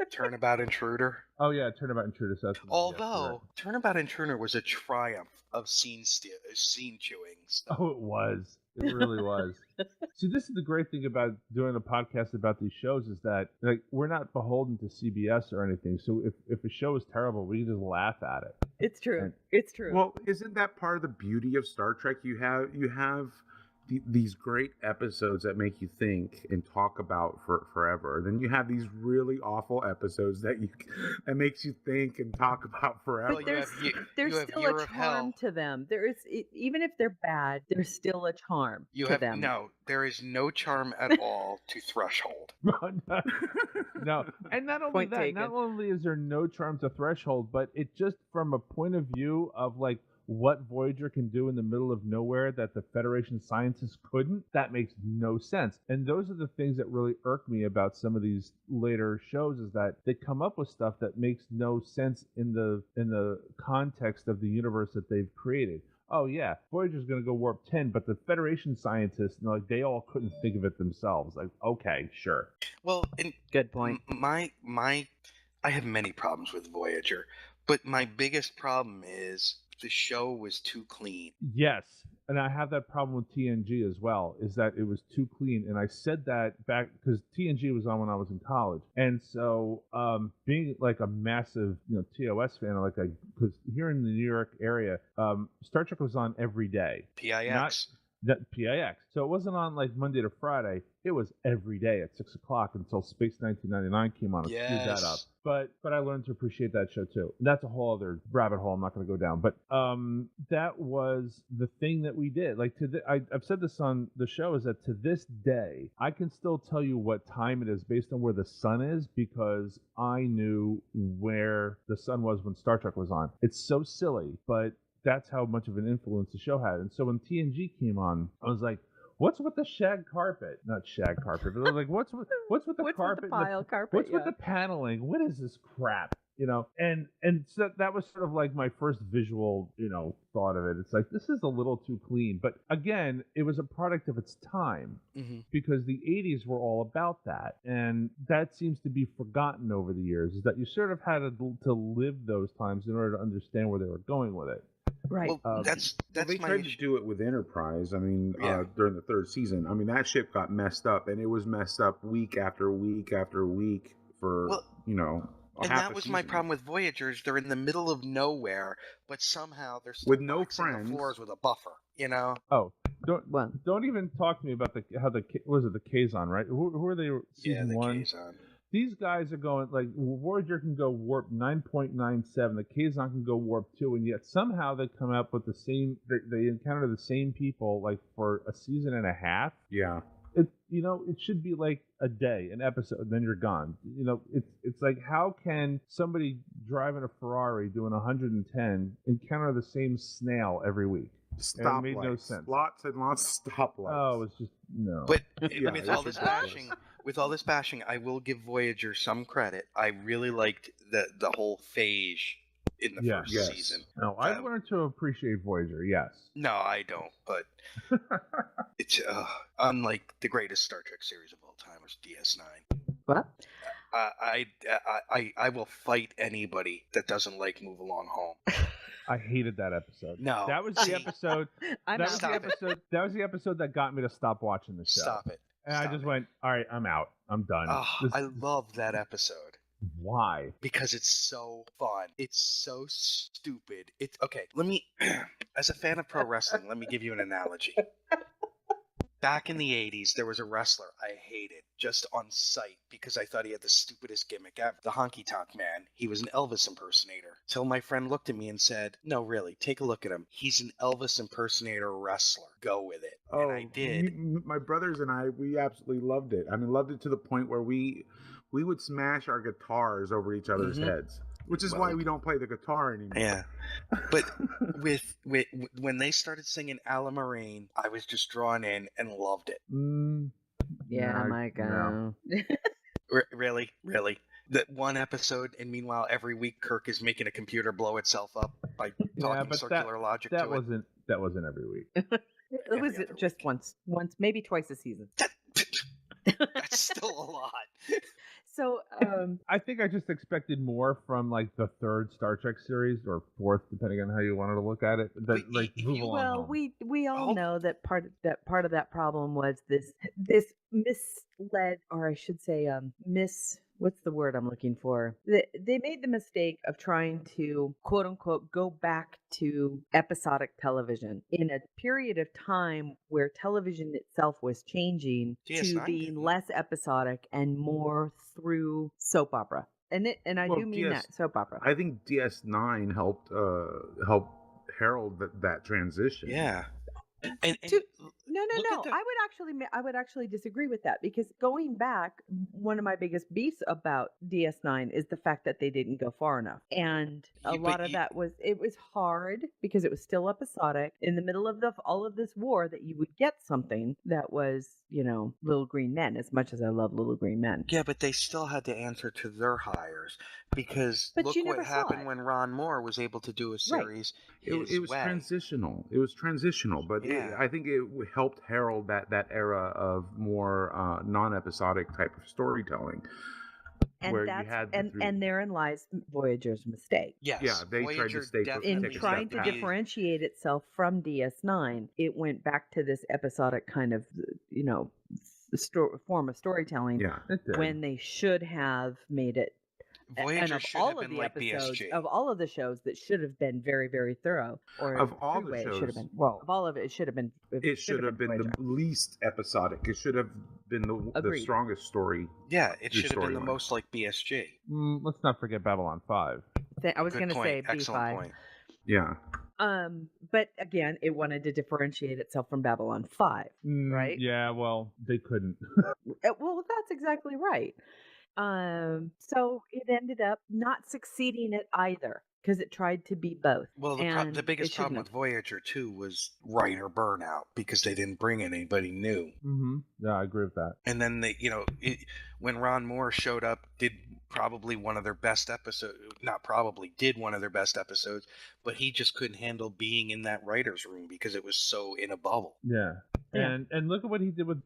Turnabout Intruder. Oh yeah, Turnabout Intruder. Although Turnabout Intruder was a triumph of scene chewing stuff. Oh, it was. It really was. See, this is the great thing about doing a podcast about these shows is that like we're not beholden to CBS or anything. So if a show is terrible, we can just laugh at it. It's true. It's true. Well, isn't that part of the beauty of Star Trek? You have these great episodes that make you think and talk about for forever. Then you have these really awful episodes that makes you think and talk about forever. But there's still a charm to them. Even if they're bad, there's still a charm to them. No, there is no charm at all to Threshold. No, and not only that, not only is there no charm to Threshold, but it just from a point of view of like what Voyager can do in the middle of nowhere that the Federation scientists couldn't, that makes no sense. And those are the things that really irk me about some of these later shows is that they come up with stuff that makes no sense in the context of the universe that they've created. Oh yeah, Voyager's going to go warp 10, but the Federation scientists, they all couldn't think of it themselves. Like, okay, sure. Well, good point. I have many problems with Voyager, but my biggest problem is the show was too clean. Yes, and I have that problem with TNG as well, is that it was too clean. And I said that back because TNG was on when I was in college. And so being like a massive TOS fan, because here in the New York area, Star Trek was on every day. PIX. PIX. So it wasn't on like Monday to Friday. It was every day at 6 o'clock until Space 1999 came on and screwed that up. But I learned to appreciate that show too. That's a whole other rabbit hole I'm not going to go down. But that was the thing that we did. Like I've said this on the show is that to this day I can still tell you what time it is based on where the sun is because I knew where the sun was when Star Trek was on. It's so silly, but that's how much of an influence the show had. And so when TNG came on, I was like, what's with the shag carpet? Not shag carpet, but like what's with the carpet? With the pile carpet? What's with the paneling? What is this crap? and so that was sort of like my first visual, thought of it. It's like, this is a little too clean, but again, it was a product of its time Hmm. because the 80s were all about that, and that seems to be forgotten over the years, is that you sort of had to live those times in order to understand where they were going with it. Right. Well, Um, that's They my tried to issue. do it with Enterprise. I mean, Yeah. during the third season, I mean that ship got messed up, and it was messed up week after week after week for Well, and half that a was my season problem with Voyagers. They're in the middle of nowhere, but somehow they're still with no boxing the friends. floors with a buffer. oh, Well, don't even talk to me about was it the Kazon, right? Who are they? Yeah, Season the one. Kazon. These guys are going, like, Voyager can go warp 9.97, the Kazon can go warp 2, and yet somehow they come up with the same, they encounter the same people, like, for a season and a half. Yeah, It should be like a day, an episode, and then you're gone. It's like, how can somebody driving a Ferrari doing 110 encounter the same snail every week? stoplights. It made no sense. Lots and lots of stoplights. Oh, it's just no. But Yeah, with it's all this ridiculous. bashing, I will give Voyager some credit. I really liked the whole phage in the Yeah. first Yes. season. No, I've learned to appreciate Voyager. Yes. No, I don't. But it's unlike the greatest Star Trek series of all time, was DS9. what? I will fight anybody that doesn't like Move Along Home. I hated that episode. No, That was the see, episode. I'm That out. was Stop the it. episode. That was the episode that got me to stop watching the show. Stop it. And I Stop just it. went, all right, I'm out. I'm done. Oh, This- I love that episode why? because it's so fun. It's so stupid. It's okay. Let me, as a fan of pro wrestling, let me give you an analogy. Back in the 80s, there was a wrestler I hated just on sight because I thought he had the stupidest gimmick ever. The Honky Tonk Man. He was an Elvis impersonator. Till my friend looked at me and said, "No, really, take a look at him. He's an Elvis impersonator wrestler. Go with it." And I did. My brothers and I, we absolutely loved it. I mean, loved it to the point where we would smash our guitars over each other's Mhm. heads, which is Well, why we don't play the guitar anymore. Yeah. But with when they started singing Ala Marine, I was just drawn in and loved it. Yeah, No, Mike. no. Really? That one episode, and meanwhile, every week Kirk is making a computer blow itself up by talking but circular logic That to wasn't every week. It was Every other just once, maybe twice a season. it. That's still a lot. So, I think I just expected more from like the third Star Trek series or fourth, depending on how you wanted to look at it. That But like if move you- along well, home. we all Hold- know that part of that problem was this misled, or I should say, what's the word I'm looking for? They made the mistake of trying to, quote unquote, go back to episodic television in a period of time where television itself was changing to DS9 being didn't. less episodic and more through soap opera. And I Well, do mean that soap opera. I think DS9 helped herald that transition. Yeah. And To- No, Look at the- I would actually disagree with that, because going back, one of my biggest beefs about DS9 is the fact that they didn't go far enough, and a You- but lot of you- that was hard because it was still episodic in the middle of all of this war, that you would get something that was, Little Green Men. As much as I love Little Green Men, yeah, but they still had to answer to their hires because But look you what never saw happened it. when Ron Moore was able to do a series his It was way. transitional. It was transitional, but Yeah. I think it helped herald that era of more non-episodic type of storytelling. and where you that's had the three- and therein lies Voyager's mistake. Yes, Yeah, they tried to Voyager stay for- definitely In take a step trying to back. differentiate itself from DS9, it went back to this episodic kind of, form of storytelling, Yeah, It did. when they should have made it. Voyager and of should all have of been the like episodes, BSG. of all of the shows, that should have been very, very thorough. Or Of all the three-way, it should have shows- been. Well, of all of it should have been. it should have been Voyager. the least episodic. It should have been the Agreed. strongest story. Yeah, it Your should have been the storyline. most like BSG. Let's not forget Babylon 5. I was Good going to point. say Excellent B5. point. Yeah, But again, it wanted to differentiate itself from Babylon 5. Right? Yeah, well, they couldn't. Well, that's exactly right. So it ended up not succeeding at either, because it tried to be both. Well, and the it biggest shouldn't problem have. with Voyager 2 was writer burnout because they didn't bring in anybody new. Mm-hmm. Yeah, I agree with that. And then when Ron Moore showed up, did probably one of their best episodes. Not probably did one of their best episodes, but he just couldn't handle being in that writers' room because it was so in a bubble. Yeah. Yeah. And look at what he did with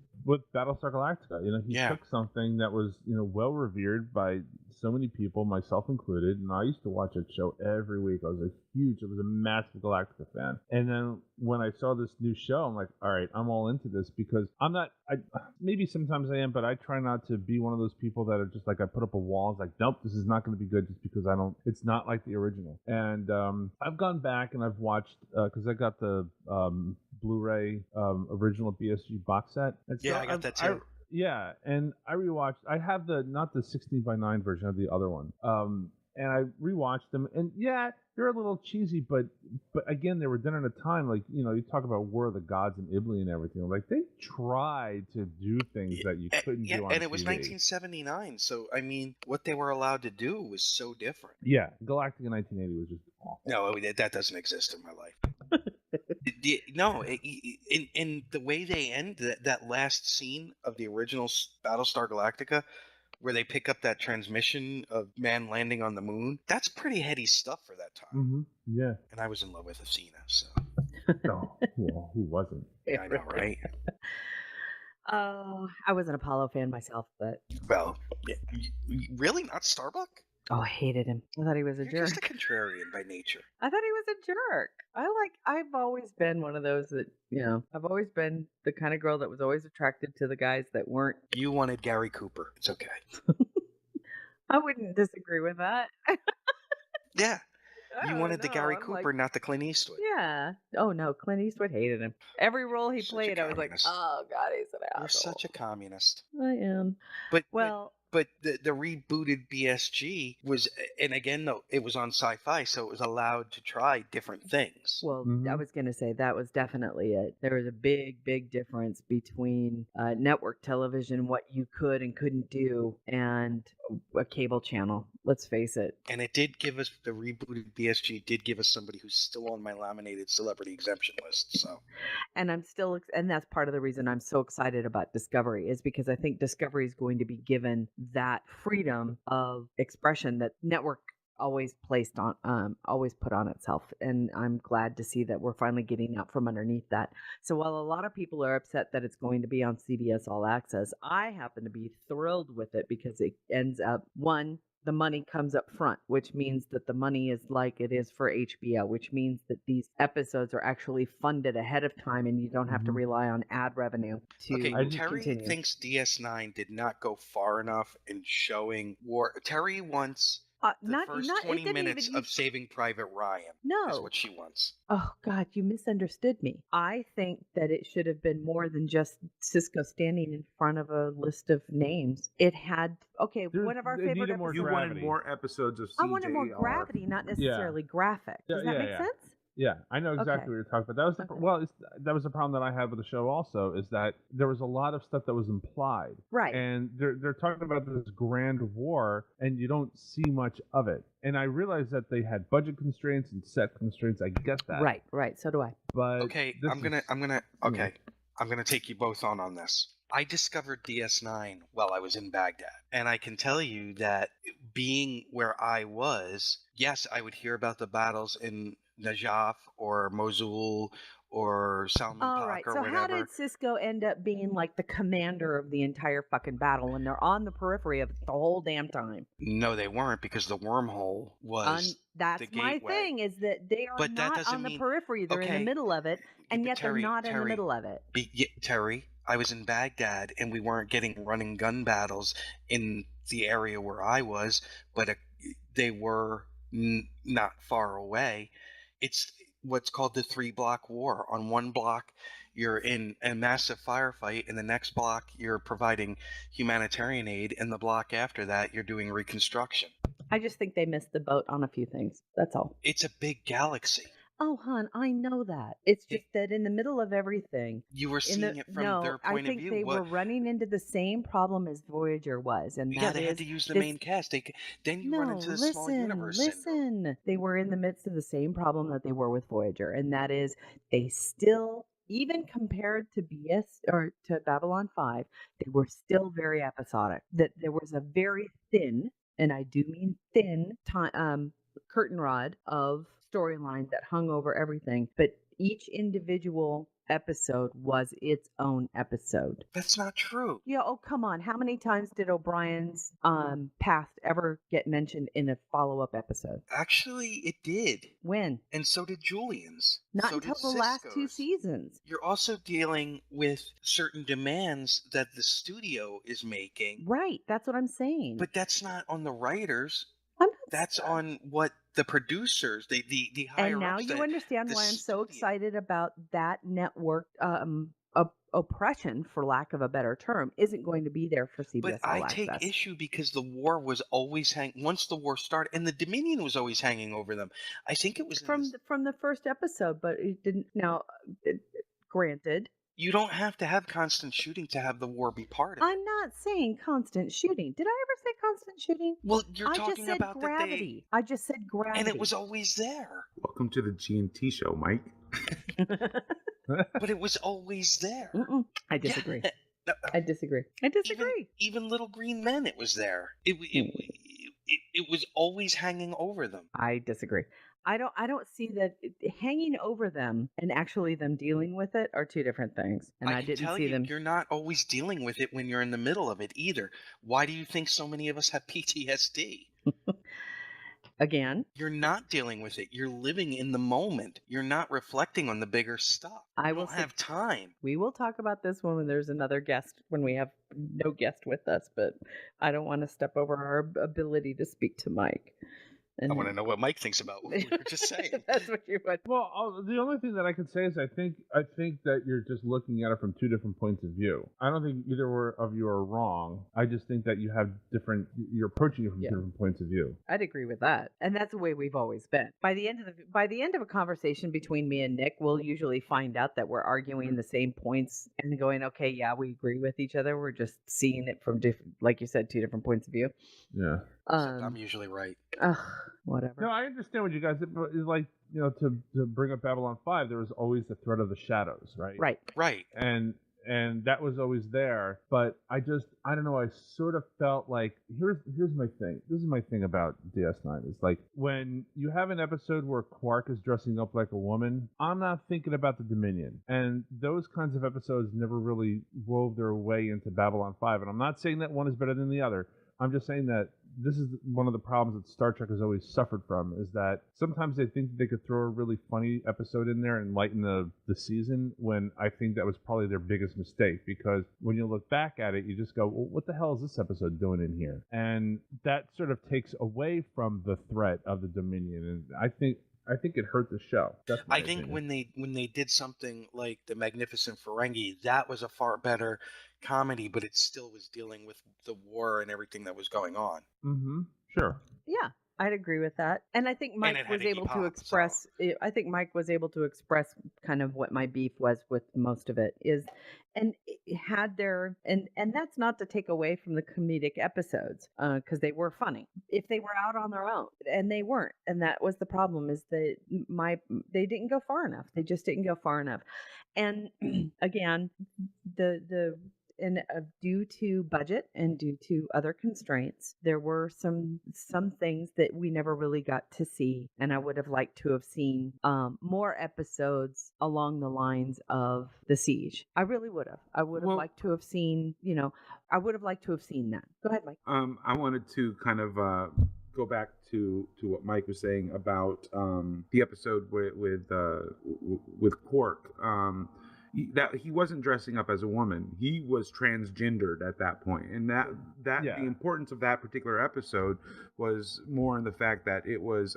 Battlestar Galactica. You know, he Yeah. took something that was, you know, well revered by so many people, myself included, and I used to watch that show every week. I was a massive Galactica fan. And then when I saw this new show, I'm like, all right, I'm all into this because maybe sometimes I am, but I try not to be one of those people that are just like, I put up a wall. It's like, nope, this is not going to be good just because it's not like the original. And I've gone back and I've watched, because I got the Blu-ray original BSG box set. And Yeah, I got that too. Yeah, and I rewatched. I have not the 16:9 version, of the other one. And I rewatched them, and yeah, they're a little cheesy, but again, they were done at a time like, you know, you talk about War of the Gods and Iblis and everything. Like they tried to do things that you couldn't do on and it was TV. 1979, so I mean, what they were allowed to do was so different. Yeah, Galactica 1980 was just awful. No, that doesn't exist in my life. No, in the way they end that last scene of the original Battlestar Galactica, where they pick up that transmission of man landing on the moon, that's pretty heady stuff for that time. Mm-hmm. Yeah. And I was in love with Athena, so Oh, well, who wasn't? I know, right? Oh, I was an Apollo fan myself, but Well, yeah, really not Starbuck? I hated him. I thought he was a You're just a jerk. contrarian by nature. I thought he was a jerk. I've always been one of those that, you know, I've always been the kind of girl that was always attracted to the guys that weren't. You wanted Gary Cooper. It's okay. I wouldn't disagree with that. Yeah, you Oh, wanted the no, Gary I'm Cooper, not the Clint Eastwood. Yeah. Oh no, Clint Eastwood hated him. Every role he Such a played, I was like, communist. oh god, he's an You're asshole. such a communist. I am. But Well, but the rebooted BSG was, and again though, it was on Sci-Fi, so it was allowed to try different things. well, I Mhm. was going to say that was definitely it. There was a big difference between network television, what you could and couldn't do, and a cable channel. Let's face it. And it did give us, the rebooted BSG did give us somebody who's still on my laminated celebrity exemption list. So And and that's part of the reason I'm so excited about Discovery, is because I think Discovery is going to be given that freedom of expression that network always always put on itself. And I'm glad to see that we're finally getting out from underneath that. So while a lot of people are upset that it's going to be on CBS All Access, I happen to be thrilled with it because it ends up, one, the money comes up front, which means that the money is like it is for HBO, which means that these episodes are actually funded ahead of time and you don't have to Mhm. rely on ad revenue to okay, Terry continue. thinks DS9 did not go far enough in showing war. Terry wants the first 20 minutes of Saving Private Ryan. Is No. what she wants. Oh God, you misunderstood me. I think that it should have been more than just Cisco standing in front of a list of names. It had one of our It favorite needed more episodes. You gravity. wanted more episodes of I wanted more CJR. gravity, not necessarily graphic. Does that make sense? Yeah, I know exactly Okay. what you're talking about. That was that was the problem that I had with the show. Also, is that there was a lot of stuff that was implied, Right. and they're talking about this grand war, and you don't see much of it. And I realized that they had budget constraints and set constraints. I get that, Right. So do I. But Okay, this I'm gonna is- I'm gonna take you both on this. I discovered DS9 while I was in Baghdad, and I can tell you that being where I was, yes, I would hear about the battles in Najaf or Mosul or Salman All Pak right. or So how whatever. did Cisco end up being like the commander of the entire fucking battle and they're on the periphery of it the whole damn time? No, they weren't, because the wormhole was That's the my gateway. thing, is that they are But that not doesn't on the mean- periphery. They're in okay, the middle of it, and but yet Terry- they're not in the Terry, middle of it. Terry, I was in Baghdad and we weren't getting running gun battles in the area where I was, but they were not far away. It's what's called the 3-block war. On one block, you're in a massive firefight. In the next block, you're providing humanitarian aid. In the block after that, you're doing reconstruction. I just think they missed the boat on a few things. That's all. It's a big galaxy. Oh, hon, I know that. It's It- just that in the middle of everything, You were in the seeing it from no, their I point of think view. they were What? running into the same problem as Voyager was, and Yeah, that they had is to use the this. main cast. Then you run No, into the small universe syndrome. listen. They were in the midst of the same problem that they were with Voyager, and that is they still, even compared to BS or to Babylon 5, they were still very episodic. That there was a very thin, and I do mean thin, curtain rod of storyline that hung over everything, but each individual episode was its own episode. That's not true. Yeah, oh come on. How many times did O'Brien's past ever get mentioned in a follow-up episode? Actually, it did. When? And so did Julian's. Not So until did the last two Cisco's. seasons. You're also dealing with certain demands that the studio is making, Right, that's what I'm saying. but that's not on the writers. I'm not That's on what the producers, the higher And now ups. you understand the why I'm so studio. excited about that network oppression, for lack of a better term, isn't going to be there for CBS But All I Access. take issue because the war was always once the war started, and the Dominion was always hanging over them. I think it was from the first episode, but it didn't. Now, granted, you don't have to have constant shooting to have the war be part of it. I'm not saying constant shooting. Did I ever say constant shooting? Well, you're I just talking said about gravity. I just said that gravity. and it was always there. Welcome to the G&T show, Mike. But it was always there. Mm-mm. I disagree. Yeah. No, I disagree. I disagree. Even Little Green Men, it was there. It was always hanging over them. I disagree. I don't see that hanging over them and actually them dealing with it are two different things. And I can didn't tell see you, them. You're not always dealing with it when you're in the middle of it either. Why do you think so many of us have PTSD? Again, You're not dealing with it. You're living in the moment. You're not reflecting on the bigger stuff. I You will don't say- have time. we will talk about this when there's another guest, when we have no guest with us, but I don't want to step over our ability to speak to Mike. And I want to know what Mike thinks about what we were just saying. That's what you want. Well, the only thing that I could say is I think that you're just looking at it from two different points of view. I don't think either of you are wrong. I just think that you have you're approaching it from Yeah. two different points of view. I'd agree with that, and that's the way we've always been. By the end of a conversation between me and Nick, we'll usually find out that we're arguing the same points and going, "Okay, yeah, we agree with each other. We're just seeing it from different, like you said, two different points of view." Yeah. I'm usually right. Whatever. No, I understand what you guys did, but it's like, to bring up Babylon 5, there was always the threat of the shadows, right? Right. Right. And that was always there, but I don't know, I sort of felt like here's my thing. This is my thing about DS9 is like when you have an episode where Quark is dressing up like a woman, I'm not thinking about the Dominion. And those kinds of episodes never really wove their way into Babylon 5. And I'm not saying that one is better than the other. I'm just saying that this is one of the problems that Star Trek has always suffered from, is that sometimes they think that they could throw a really funny episode in there and lighten the season, when I think that was probably their biggest mistake, because when you look back at it, you just go, well, what the hell is this episode doing in here? And that sort of takes away from the threat of the Dominion, and I think it hurt the show. That's my I think opinion. when they did something like the Magnificent Ferengi, that was a far better comedy, but it still was dealing with the war and everything that was going on. Mm-hmm. Sure. Yeah, I'd agree with that. And I think Mike it had was Iggy able to Pop, express. I think Mike was able to express kind of what my beef was with most of it is, and it had their and that's not to take away from the comedic episodes, because they were funny if they were out on their own, and they weren't, and that was the problem, is that they didn't go far enough. They just didn't go far enough, and again, and due to budget and due to other constraints, there were some things that we never really got to see, and I would have liked to have seen more episodes along the lines of the Siege. I really would have. I would have liked to have seen. I would have liked to have seen that. Go ahead, Mike. I wanted to kind of go back to what Mike was saying about the episode with Quark. That he wasn't dressing up as a woman. He was transgendered at that point, and that Yeah. the importance of that particular episode was more in the fact that it was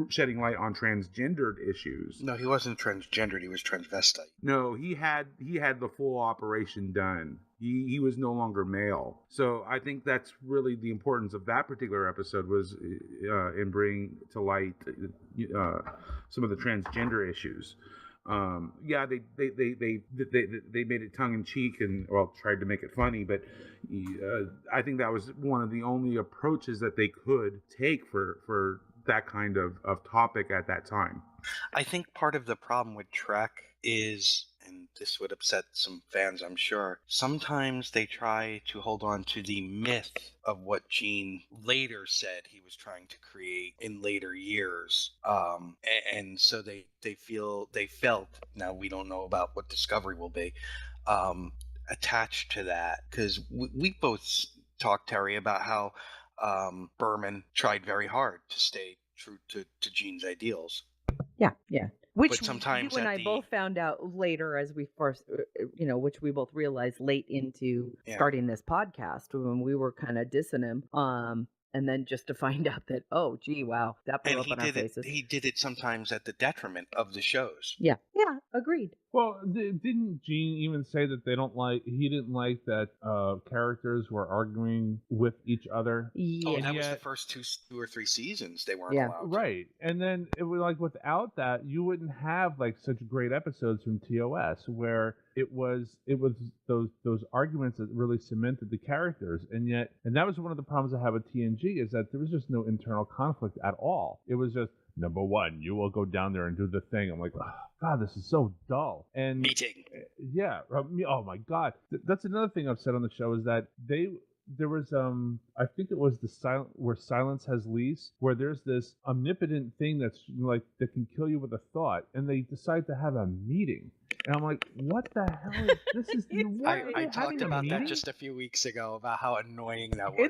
shedding light on transgendered issues. No, he wasn't transgendered. He was transvestite. No, he had the full operation done. he was no longer male. So I think that's really the importance of that particular episode, was in bringing to light some of the transgender issues. Yeah, they made it tongue in cheek and tried to make it funny, but I think that was one of the only approaches that they could take for that kind of topic at that time. I think part of the problem with Trek is, and this would upset some fans, I'm sure, sometimes they try to hold on to the myth of what Gene later said he was trying to create in later years. And so they felt, now we don't know about what Discovery will be, attached to that. Because we both talked, Terry, about how Berman tried very hard to stay true to Gene's ideals. Yeah. Which sometimes you and I both found out later, as we first, which we both realized late into starting this podcast, when we were kind of dissing him. And then just to find out that, oh, gee, wow, that blew up on our faces. He did it sometimes at the detriment of the shows. Yeah, agreed. Well, didn't Gene even say that he didn't like that characters were arguing with each other? Yeah. Oh, that was the first two or three seasons they weren't allowed to. Right. And then it was like, without that, you wouldn't have like such great episodes from TOS where it was those arguments that really cemented the characters. And that was one of the problems I have with TNG, is that there was just no internal conflict at all. It was just, number one, you will go down there and do the thing. I'm like, oh, God, this is so dull. And meeting. Yeah. Oh my God. That's another thing I've said on the show, is that there was I think it was where silence has lease, where there's this omnipotent thing that's like that can kill you with a thought, and they decide to have a meeting. And I'm like, what the hell is this? Is I talked about that just a few weeks ago, about how annoying that was.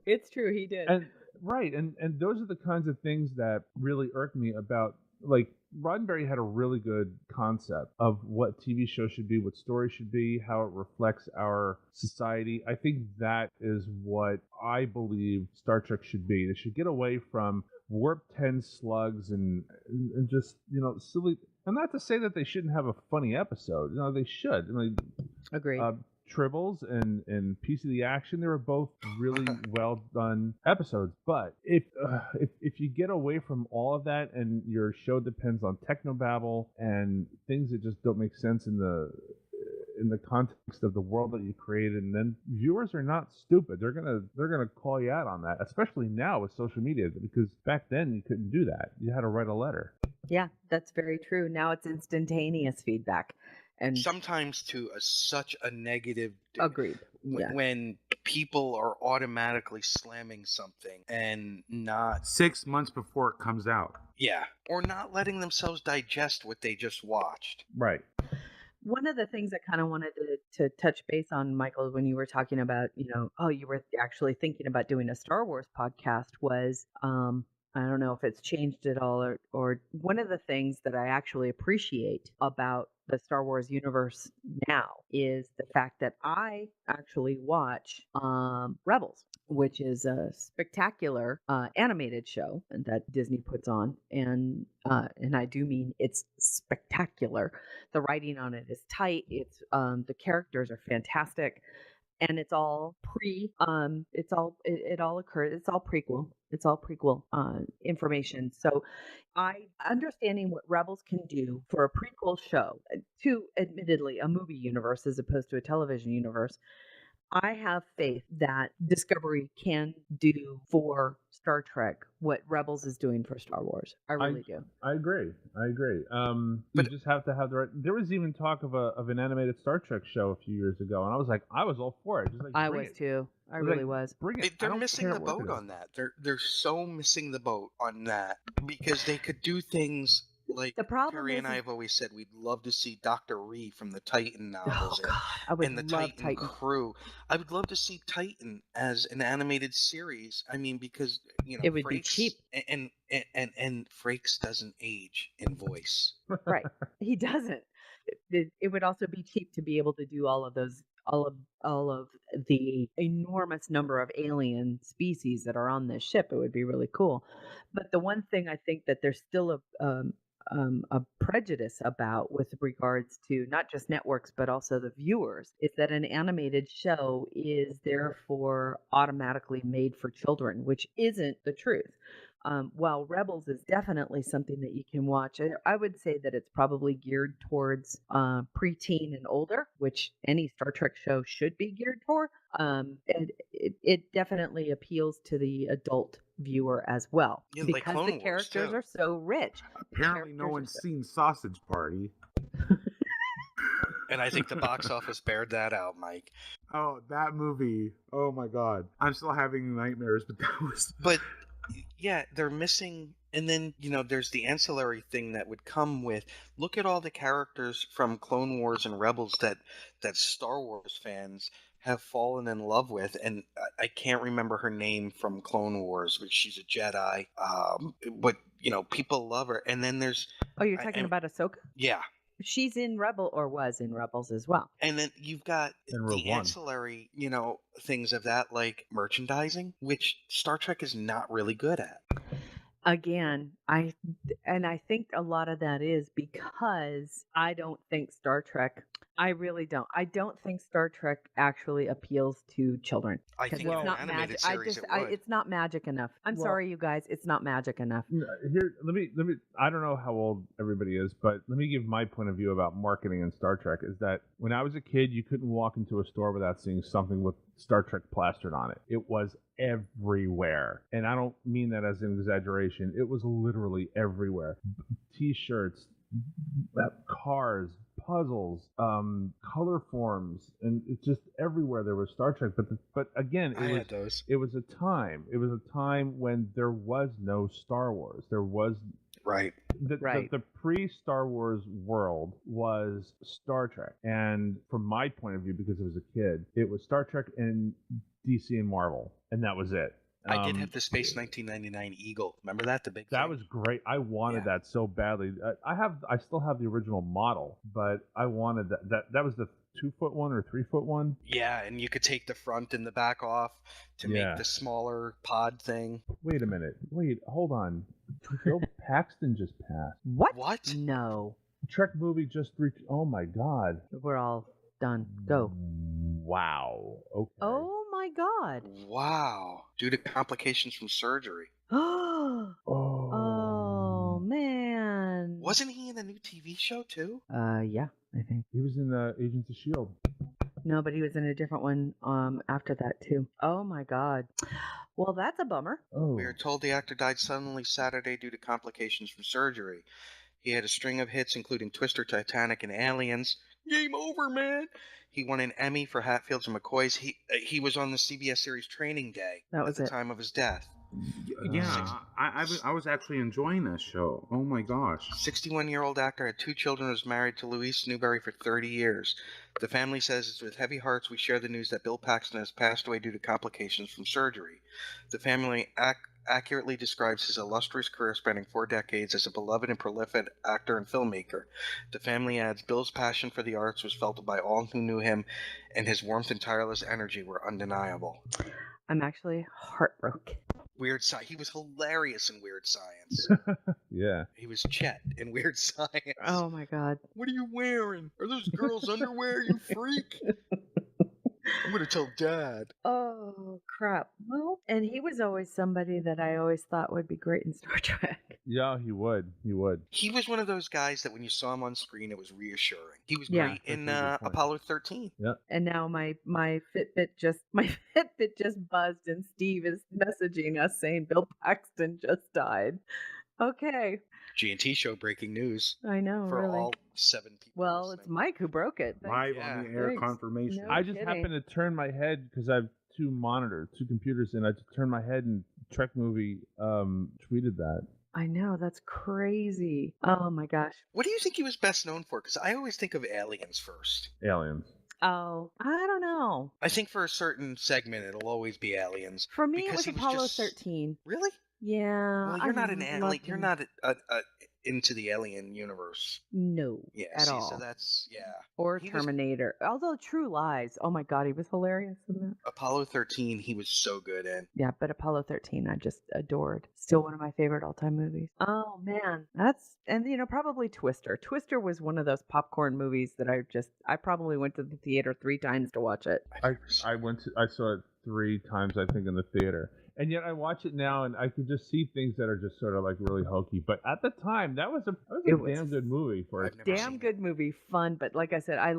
It's true. He did. And those are the kinds of things that really irk me about, like, Roddenberry had a really good concept of what TV shows should be, what stories should be, how it reflects our society. I think that is what I believe Star Trek should be. They should get away from warp 10 slugs and just, silly. And not to say that they shouldn't have a funny episode. They should. Agreed. Tribbles and Piece of the Action, they were both really well done episodes. But if you get away from all of that and your show depends on technobabble and things that just don't make sense in the context of the world that you created, and then viewers are not stupid. They're gonna call you out on that, especially now with social media, because back then you couldn't do that. You had to write a letter. Yeah, that's very true. Now it's instantaneous feedback. And sometimes to such a negative. Agreed. When people are automatically slamming something and not 6 months before it comes out. Yeah, or not letting themselves digest what they just watched. Right. One of the things I kind of wanted to touch base on, Michael, when you were talking about, you were actually thinking about doing a Star Wars podcast, was I don't know if it's changed at all, or one of the things that I actually appreciate about the Star Wars universe now is the fact that I actually watch Rebels, which is a spectacular animated show that Disney puts on, and I do mean it's spectacular. The writing on it is tight. It's the characters are fantastic. And it's all prequel. It's all prequel information. So understanding what Rebels can do for a prequel show to, admittedly, a movie universe as opposed to a television universe, I have faith that Discovery can do for Star Trek what Rebels is doing for Star Wars. I really do. I agree. You just have to have the right. There was even talk of an animated Star Trek show a few years ago, and I was all for it. Just like, I was too. I really was. Bring it. They're missing the boat on that. They're so missing the boat on that, because they could do things. Like, the problem Terry and I have always said, we'd love to see Dr. Ree from the Titan novels and the Titan crew. I would love to see Titan as an animated series. I mean, because it would be cheap, and Frakes doesn't age in voice. Right, he doesn't. It would also be cheap to be able to do all of those. All of the enormous number of alien species that are on this ship. It would be really cool. But the one thing I think that there's still a prejudice about with regards to not just networks but also the viewers is that an animated show is therefore automatically made for children, which isn't the truth. While Rebels is definitely something that you can watch, I would say that it's probably geared towards preteen and older, which any Star Trek show should be geared toward. It definitely appeals to the adult viewer as well, Yeah, like because Clone the Wars, characters too. are so rich. Apparently, no one's seen Sausage Party. And I think the box office bared that out, Mike. Oh, that movie! Oh my God, I'm still having nightmares. But that was. But yeah, they're missing. And then, there's the ancillary thing that would come with, look at all the characters from Clone Wars and Rebels that Star Wars fans have fallen in love with. And I can't remember her name from Clone Wars, but she's a Jedi. But, people love her. And then there's... Oh, you're talking about Ahsoka? Yeah. She's in Rebel, or was in Rebels as well. And then you've got the ancillary, things of that, like merchandising, which Star Trek is not really good at. Again, I think a lot of that is because I don't think Star Trek. I really don't. I don't think Star Trek actually appeals to children. I think it's not animated magic. series it would. It's not magic enough. I'm sorry, you guys. It's not magic enough. Here, let me. I don't know how old everybody is, but let me give my point of view about marketing in Star Trek. Is that when I was a kid, you couldn't walk into a store without seeing something with Star Trek plastered on it. It was everywhere, and I don't mean that as an exaggeration. It was literally everywhere. T-shirts, cars, puzzles, color forms, and it's just everywhere there was Star Trek. But again, it was a time when there was no Star Wars. There was the pre-Star Wars world was Star Trek, and from my point of view, because I was a kid, it was Star Trek and DC and Marvel, and that was it. I did have the Space 1999 Eagle. Remember that? The big. That thing? was great. I wanted that so badly. I still have the original model, but I wanted that. That was the 2-foot one or 3-foot one. Yeah, and you could take the front and the back off to make the smaller pod thing. Wait a minute. Wait, hold on. Bill Paxton just passed. What? No. Trek movie just reached. Oh my God. We're all done. Go. Wow. Okay. Oh my God. Wow. Due to complications from surgery. Oh man. Wasn't he in a new TV show too? Yeah, I think. He was in Agents of S.H.I.E.L.D. No, but he was in a different one after that too. Oh my God. Well, that's a bummer. Oh. We are told the actor died suddenly Saturday due to complications from surgery. He had a string of hits, including Twister, Titanic, and Aliens. Game over, man. He won an Emmy for Hatfields and McCoys. He was on the CBS series Training Day at the time of his death. Yeah, I was actually enjoying that show. Oh my gosh. 61-year-old actor had 2 children and was married to Louise Newberry for 30 years. The family says it's with heavy hearts we share the news that Bill Paxton has passed away due to complications from surgery. The family accurately describes his illustrious career spanning 4 decades as a beloved and prolific actor and filmmaker. The family adds Bill's passion for the arts was felt by all who knew him, and his warmth and tireless energy were undeniable. I'm actually heartbroken. Weird Science. He was hilarious in Weird Science. Yeah. He was Chet in Weird Science. Oh my God. What are you wearing? Are those girls' underwear, you freak? I'm going to tell Dad. Oh, crap. Well, and he was always somebody that I always thought would be great in Star Trek. Yeah, he would. He would. He was one of those guys that when you saw him on screen, it was reassuring. He was great in Apollo 13. Yeah. And now my Fitbit just buzzed, and Steve is messaging us saying Bill Paxton just died. Okay. G&T show breaking news. I know, for really. all 7 people. Well, listening. it's Mike who broke it. Live on the air Thanks. confirmation. No I just kidding. happened to turn my head because I have 2 monitors, 2 computers, and I just turned my head and Trek Movie tweeted that. I know, that's crazy. Oh my gosh. What do you think he was best known for? Because I always think of Aliens first. Aliens. Oh, I don't know. I think for a certain segment, it'll always be Aliens. For me, because it was he was Apollo just... 13. Really? Yeah. Well, you're not an alien. You're not into the Alien universe. No, Yeah, at see, all. so that's Or He was Terminator. Although True Lies, oh my God, he was hilarious in that. Apollo 13. He was so good in. Yeah, but Apollo 13, I just adored. Still one of my favorite all-time movies. Oh man, and probably Twister. Twister was one of those popcorn movies that I probably went to the theater 3 times to watch it. I saw it 3 times, I think, in the theater. And yet I watch it now and I can just see things that are just sort of like really hokey. But at the time, that was a damn good movie for it. I've never Damn seen good movie, fun, but like I said, I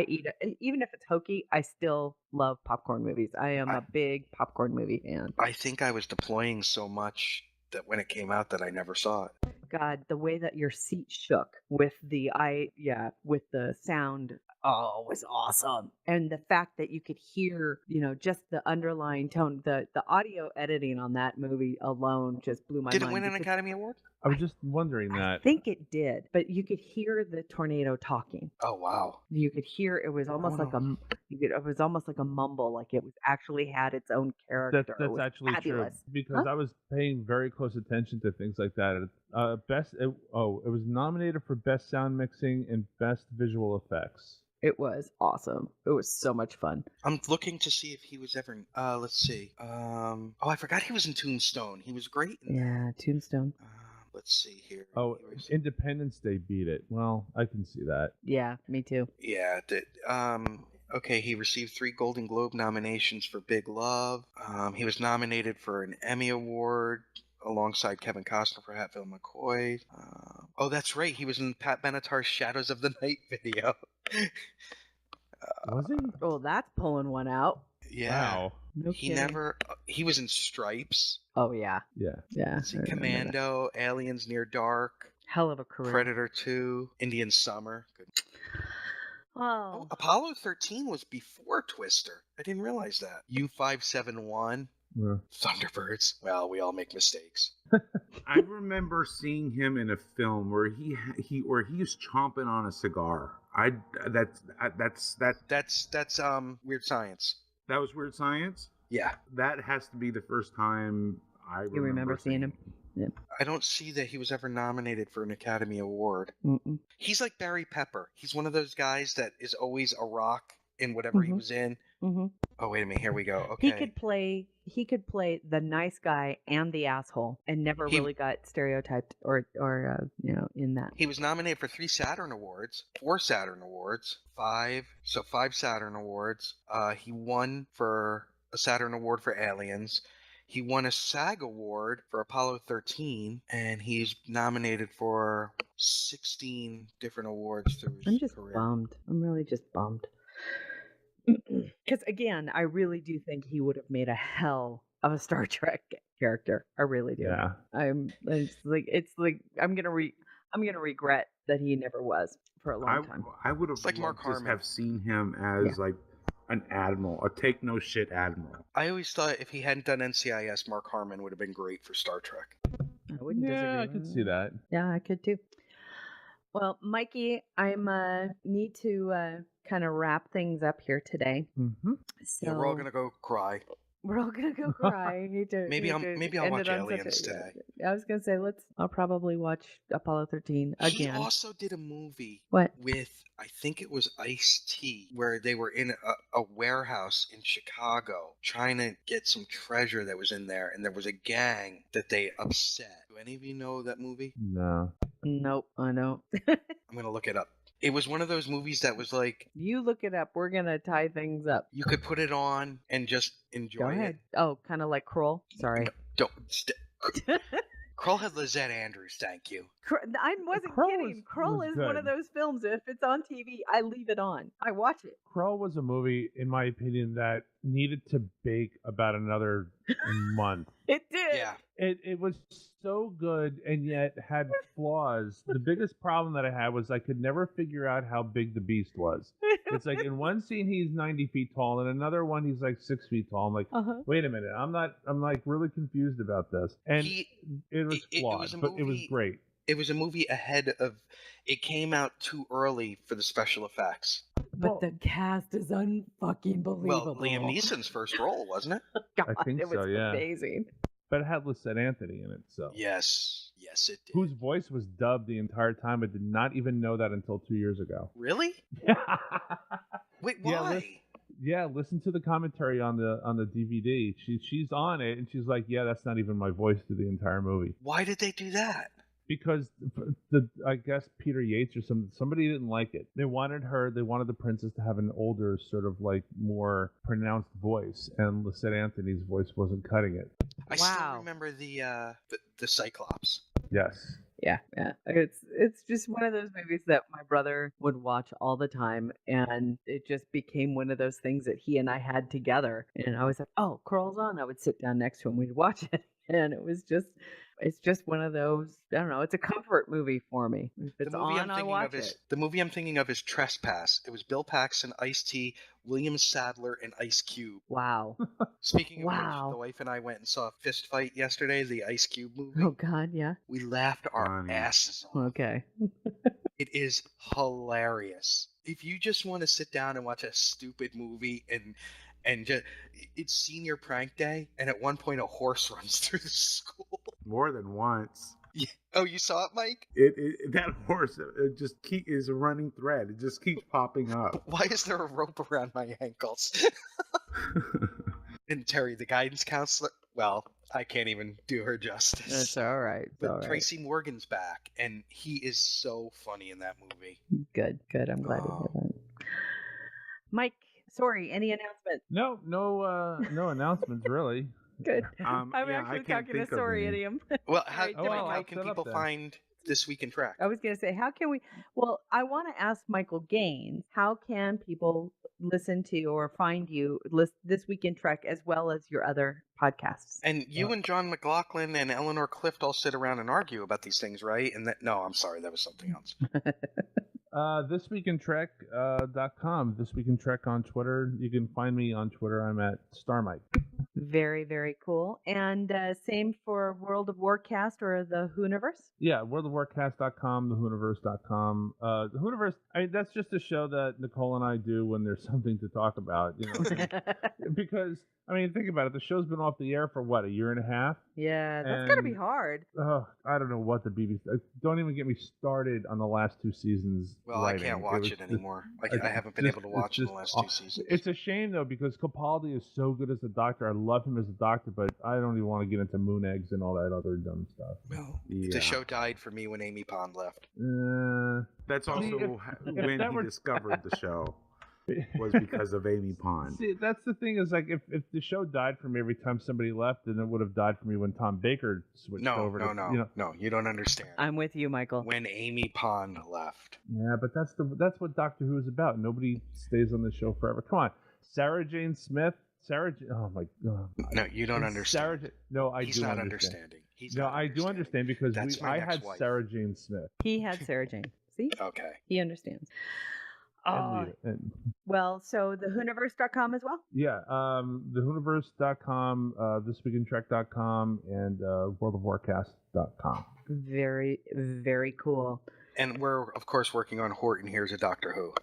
eat it. Even if it's hokey, I still love popcorn movies. I am a big popcorn movie fan. I think I was deploying so much that when it came out that I never saw it. God, the way that your seat shook with the sound, oh, it was awesome. And the fact that you could hear, just the underlying tone, the audio editing on that movie alone just blew my mind. Did it win an Academy Award? I was just wondering that. I think it did, but you could hear the tornado talking. Oh wow! You could hear it was almost it was almost like a mumble, like it was actually had its own character. That's actually fabulous. true because I was paying very close attention to things like that. It was nominated for best sound mixing and best visual effects. It was awesome. It was so much fun. I'm looking to see if he was ever. Let's see. I forgot he was in Tombstone. He was great. Yeah, Tombstone. Let's see here. Oh, Independence Day beat it. Well, I can see that. Yeah, me too. Yeah. Okay, he received 3 Golden Globe nominations for Big Love. He was nominated for an Emmy Award alongside Kevin Costner for Hatfield McCoy. Oh, that's right. He was in Pat Benatar's Shadows of the Night video. Was he? Oh, that's pulling one out. Yeah. Wow. No kidding. He was in Stripes. Oh yeah. Yeah. Yeah. Let's see, Commando, Aliens Near Dark, Hell of a career. Predator 2, Indian Summer. Good. Oh. Apollo 13 was before Twister. I didn't realize that. U-571, Yeah. Thunderbirds. Well, we all make mistakes. I remember seeing him in a film where he was chomping on a cigar. That's Weird Science. That was Weird Science. Yeah. That has to be the first time I remember seeing him? Yeah. I don't see that he was ever nominated for an Academy Award. Mm-mm. He's like Barry Pepper. He's one of those guys that is always a rock in whatever he was in. Mm-hmm. Oh, wait a minute. Here we go. Okay. He could play the nice guy and the asshole, and never really got stereotyped or in that. He was nominated for 3 Saturn Awards, 4 Saturn Awards, 5 Saturn Awards. He won for a Saturn Award for Aliens. He won a SAG Award for Apollo 13, and he's nominated for 16 different awards through his I'm just career. bummed. I'm really just bummed. Because again, I really do think he would have made a hell of a Star Trek character. I really do. Yeah. It's like I'm gonna regret that he never was for a long time. I would have like Mark loved to Harmon. have seen him as like an admiral, a take no shit admiral. I always thought if he hadn't done NCIS, Mark Harmon would have been great for Star Trek. I wouldn't disagree. Yeah, I with could that. see that. Yeah, I could too. Well, Mikey, I'm need to kind of wrap things up here today. Mm-hmm. So Yeah, we're all gonna go cry. we're all gonna go cry. Maybe I'll watch Aliens today. I was gonna say I'll probably watch Apollo 13 He again. also did a movie What? with, I think it was Ice-T, where they were in a warehouse in Chicago trying to get some treasure that was in there, and there was a gang that they upset. Do any of you know that movie? No. Nope, I know. I'm gonna look it up. It was one of those movies that was like, You look it up. We're gonna tie things up. you could put it on and just enjoy Go ahead. it. Oh, kind of like Kroll. Sorry. Kroll had Lizette Andrews, thank you. I wasn't Kroll kidding. Kroll was is one of good. those films. If it's on TV, I leave it on. I watch it. Crow was a movie, in my opinion, that needed to bake about another month. It did. Yeah. It was so good and yet had flaws. The biggest problem that I had was I could never figure out how big the beast was. It's like in one scene he's 90 feet tall, and another one he's like 6 feet tall. I'm like, wait a minute, I'm like really confused about this. And it was flawed, but it was great. It was a movie ahead of. It came out too early for the special effects. But the cast is unfucking believable. Well, Liam Neeson's first role, wasn't it? God, I think it was so, yeah. amazing. But it had Lisette Anthony in it, so Yes. Yes, it did. Whose voice was dubbed the entire time. I did not even know that until 2 years ago. Really? Wait, Yeah, why? Yeah, listen to the commentary on the DVD. She's on it, and she's like, "Yeah, that's not even my voice through the entire movie." Why did they do that? Because I guess Peter Yates or somebody didn't like it. They wanted the princess to have an older, sort of like more pronounced voice, and Lisette Anthony's voice wasn't cutting it. I still remember the Cyclops. Yes. Yeah. It's just one of those movies that my brother would watch all the time, and it just became one of those things that he and I had together. And I was like, "Oh, Curl's on." I would sit down next to him, we'd watch it, and it's just one of those. I don't know. It's a comfort movie for me. If it's on, I watch it. The movie I'm thinking of is Trespass. It was Bill Paxton, Ice-T, William Sadler, and Ice Cube. Wow. Speaking of Wow. which, the wife and I went and saw Fist Fight yesterday, the Ice Cube movie. Oh God, yeah. We laughed our asses off. Okay. It is hilarious. If you just want to sit down and watch a stupid movie and just, it's senior prank day, and at one point a horse runs through the school. More than once. Yeah. Oh, you saw it, Mike? That horse is a running thread. It just keeps popping up. Why is there a rope around my ankles? And Terry, the guidance counselor, well, I can't even do her justice. That's all right. But all right. Tracy Morgan's back, and he is so funny in that movie. Good. I'm glad to hear that. Mike, sorry, any announcements? No announcements really. Good. Yeah, I'm actually talking to Sorry Idiom. Well, how I'll can set up people then. find This Week in Trek? I was going to say, how can we? Well, I want to ask Michael Gaines, how can people listen to or find you This Week in Trek as well as your other podcasts? And you and John McLaughlin and Eleanor Clift all sit around and argue about these things, right? And no, I'm sorry, that was something else. thisweekintrek.com. This Week in Trek on Twitter. You can find me on Twitter. I'm at StarMike. Very, very cool. And same for World of Warcast or the Hooniverse? Yeah, worldofwarcast.com, thehooniverse.com. The Hooniverse, that's just a show that Nicole and I do when there's something to talk about, because, think about it. The show's been off the air for, what, a year and a half? Yeah, that's got to be hard. I don't know what the BBC... Don't even get me started on the last two seasons. Well, writing. I can't watch it anymore. I haven't been able to watch the last 2 seasons. It's a shame, though, because Capaldi is so good as a doctor. I love him as a doctor, but I don't even want to get into moon eggs and all that other dumb stuff. Well, the show died for me when Amy Pond left. That's also when he discovered the show. Was because of Amy Pond. See, that's the thing is, like, if the show died for me every time somebody left, then it would have died for me when Tom Baker switched over to... No, you don't understand. I'm with you, Michael. When Amy Pond left. Yeah, but that's what Doctor Who is about. Nobody stays on the show forever. Come on. Sarah Jane Smith. Oh, my God. No, you don't understand. He's not understanding. I do understand because I had wife. Sarah Jane Smith. He had Sarah Jane. See? Okay. He understands. Well, so thehooniverse.com as well? Yeah, thehooniverse.com, thisweekintrek.com, and worldofwarcast.com. Very, very cool. And we're, of course, working on Horton Hears a Doctor Who.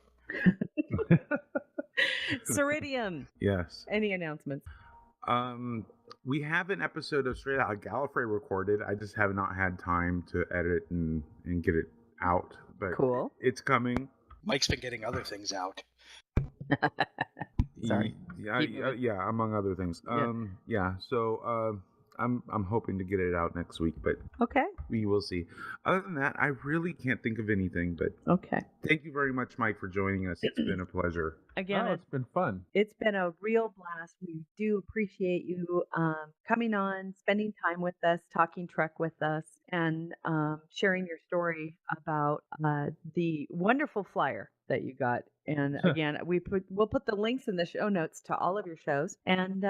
Ceridium. Yes. Any announcements? We have an episode of Straight Out Gallifrey recorded. I just have not had time to edit and get it out. But cool. It's coming. Mike's been getting other things out. Sorry. Yeah, among other things. So I'm hoping to get it out next week, but okay, we will see. Other than that, I really can't think of anything, but okay. Thank you very much, Mike, for joining us. It's been a pleasure. Again, it's been fun. It's been a real blast. We do appreciate you coming on, spending time with us, talking Trek with us, and sharing your story about the wonderful flyer that you got. And again, we'll put the links in the show notes to all of your shows, and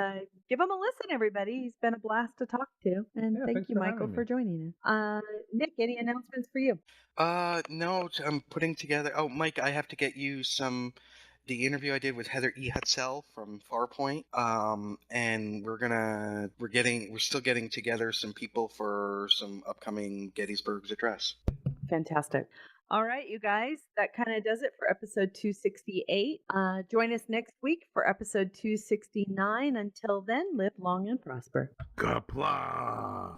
give them a listen, everybody. He's been a blast to talk to, and thank you, Michael, for joining us. Nick, any announcements for you? No, I'm putting together. Oh, Mike, I have to get you the interview I did with Heather E. Hutzel from Farpoint. And we're still getting together some people for some upcoming Gettysburg's Address. Fantastic. All right, you guys, that kind of does it for episode 268. Join us next week for episode 269. Until then, live long and prosper. Kapla!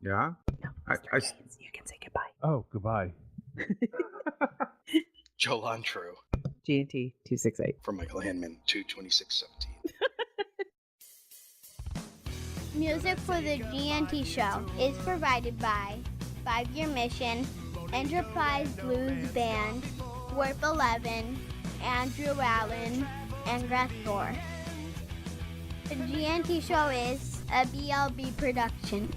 Yeah. No, I- Mr. I- Gaines, you can say goodbye. Oh, goodbye. Joe Lantro GNT 268. from Michael Hanman, 22617. Music for the GNT show is provided by 5 Year Mission, Enterprise Blues Band, Warp 11, Andrew Allen, and Greth Thor. The GNT show is a BLB production.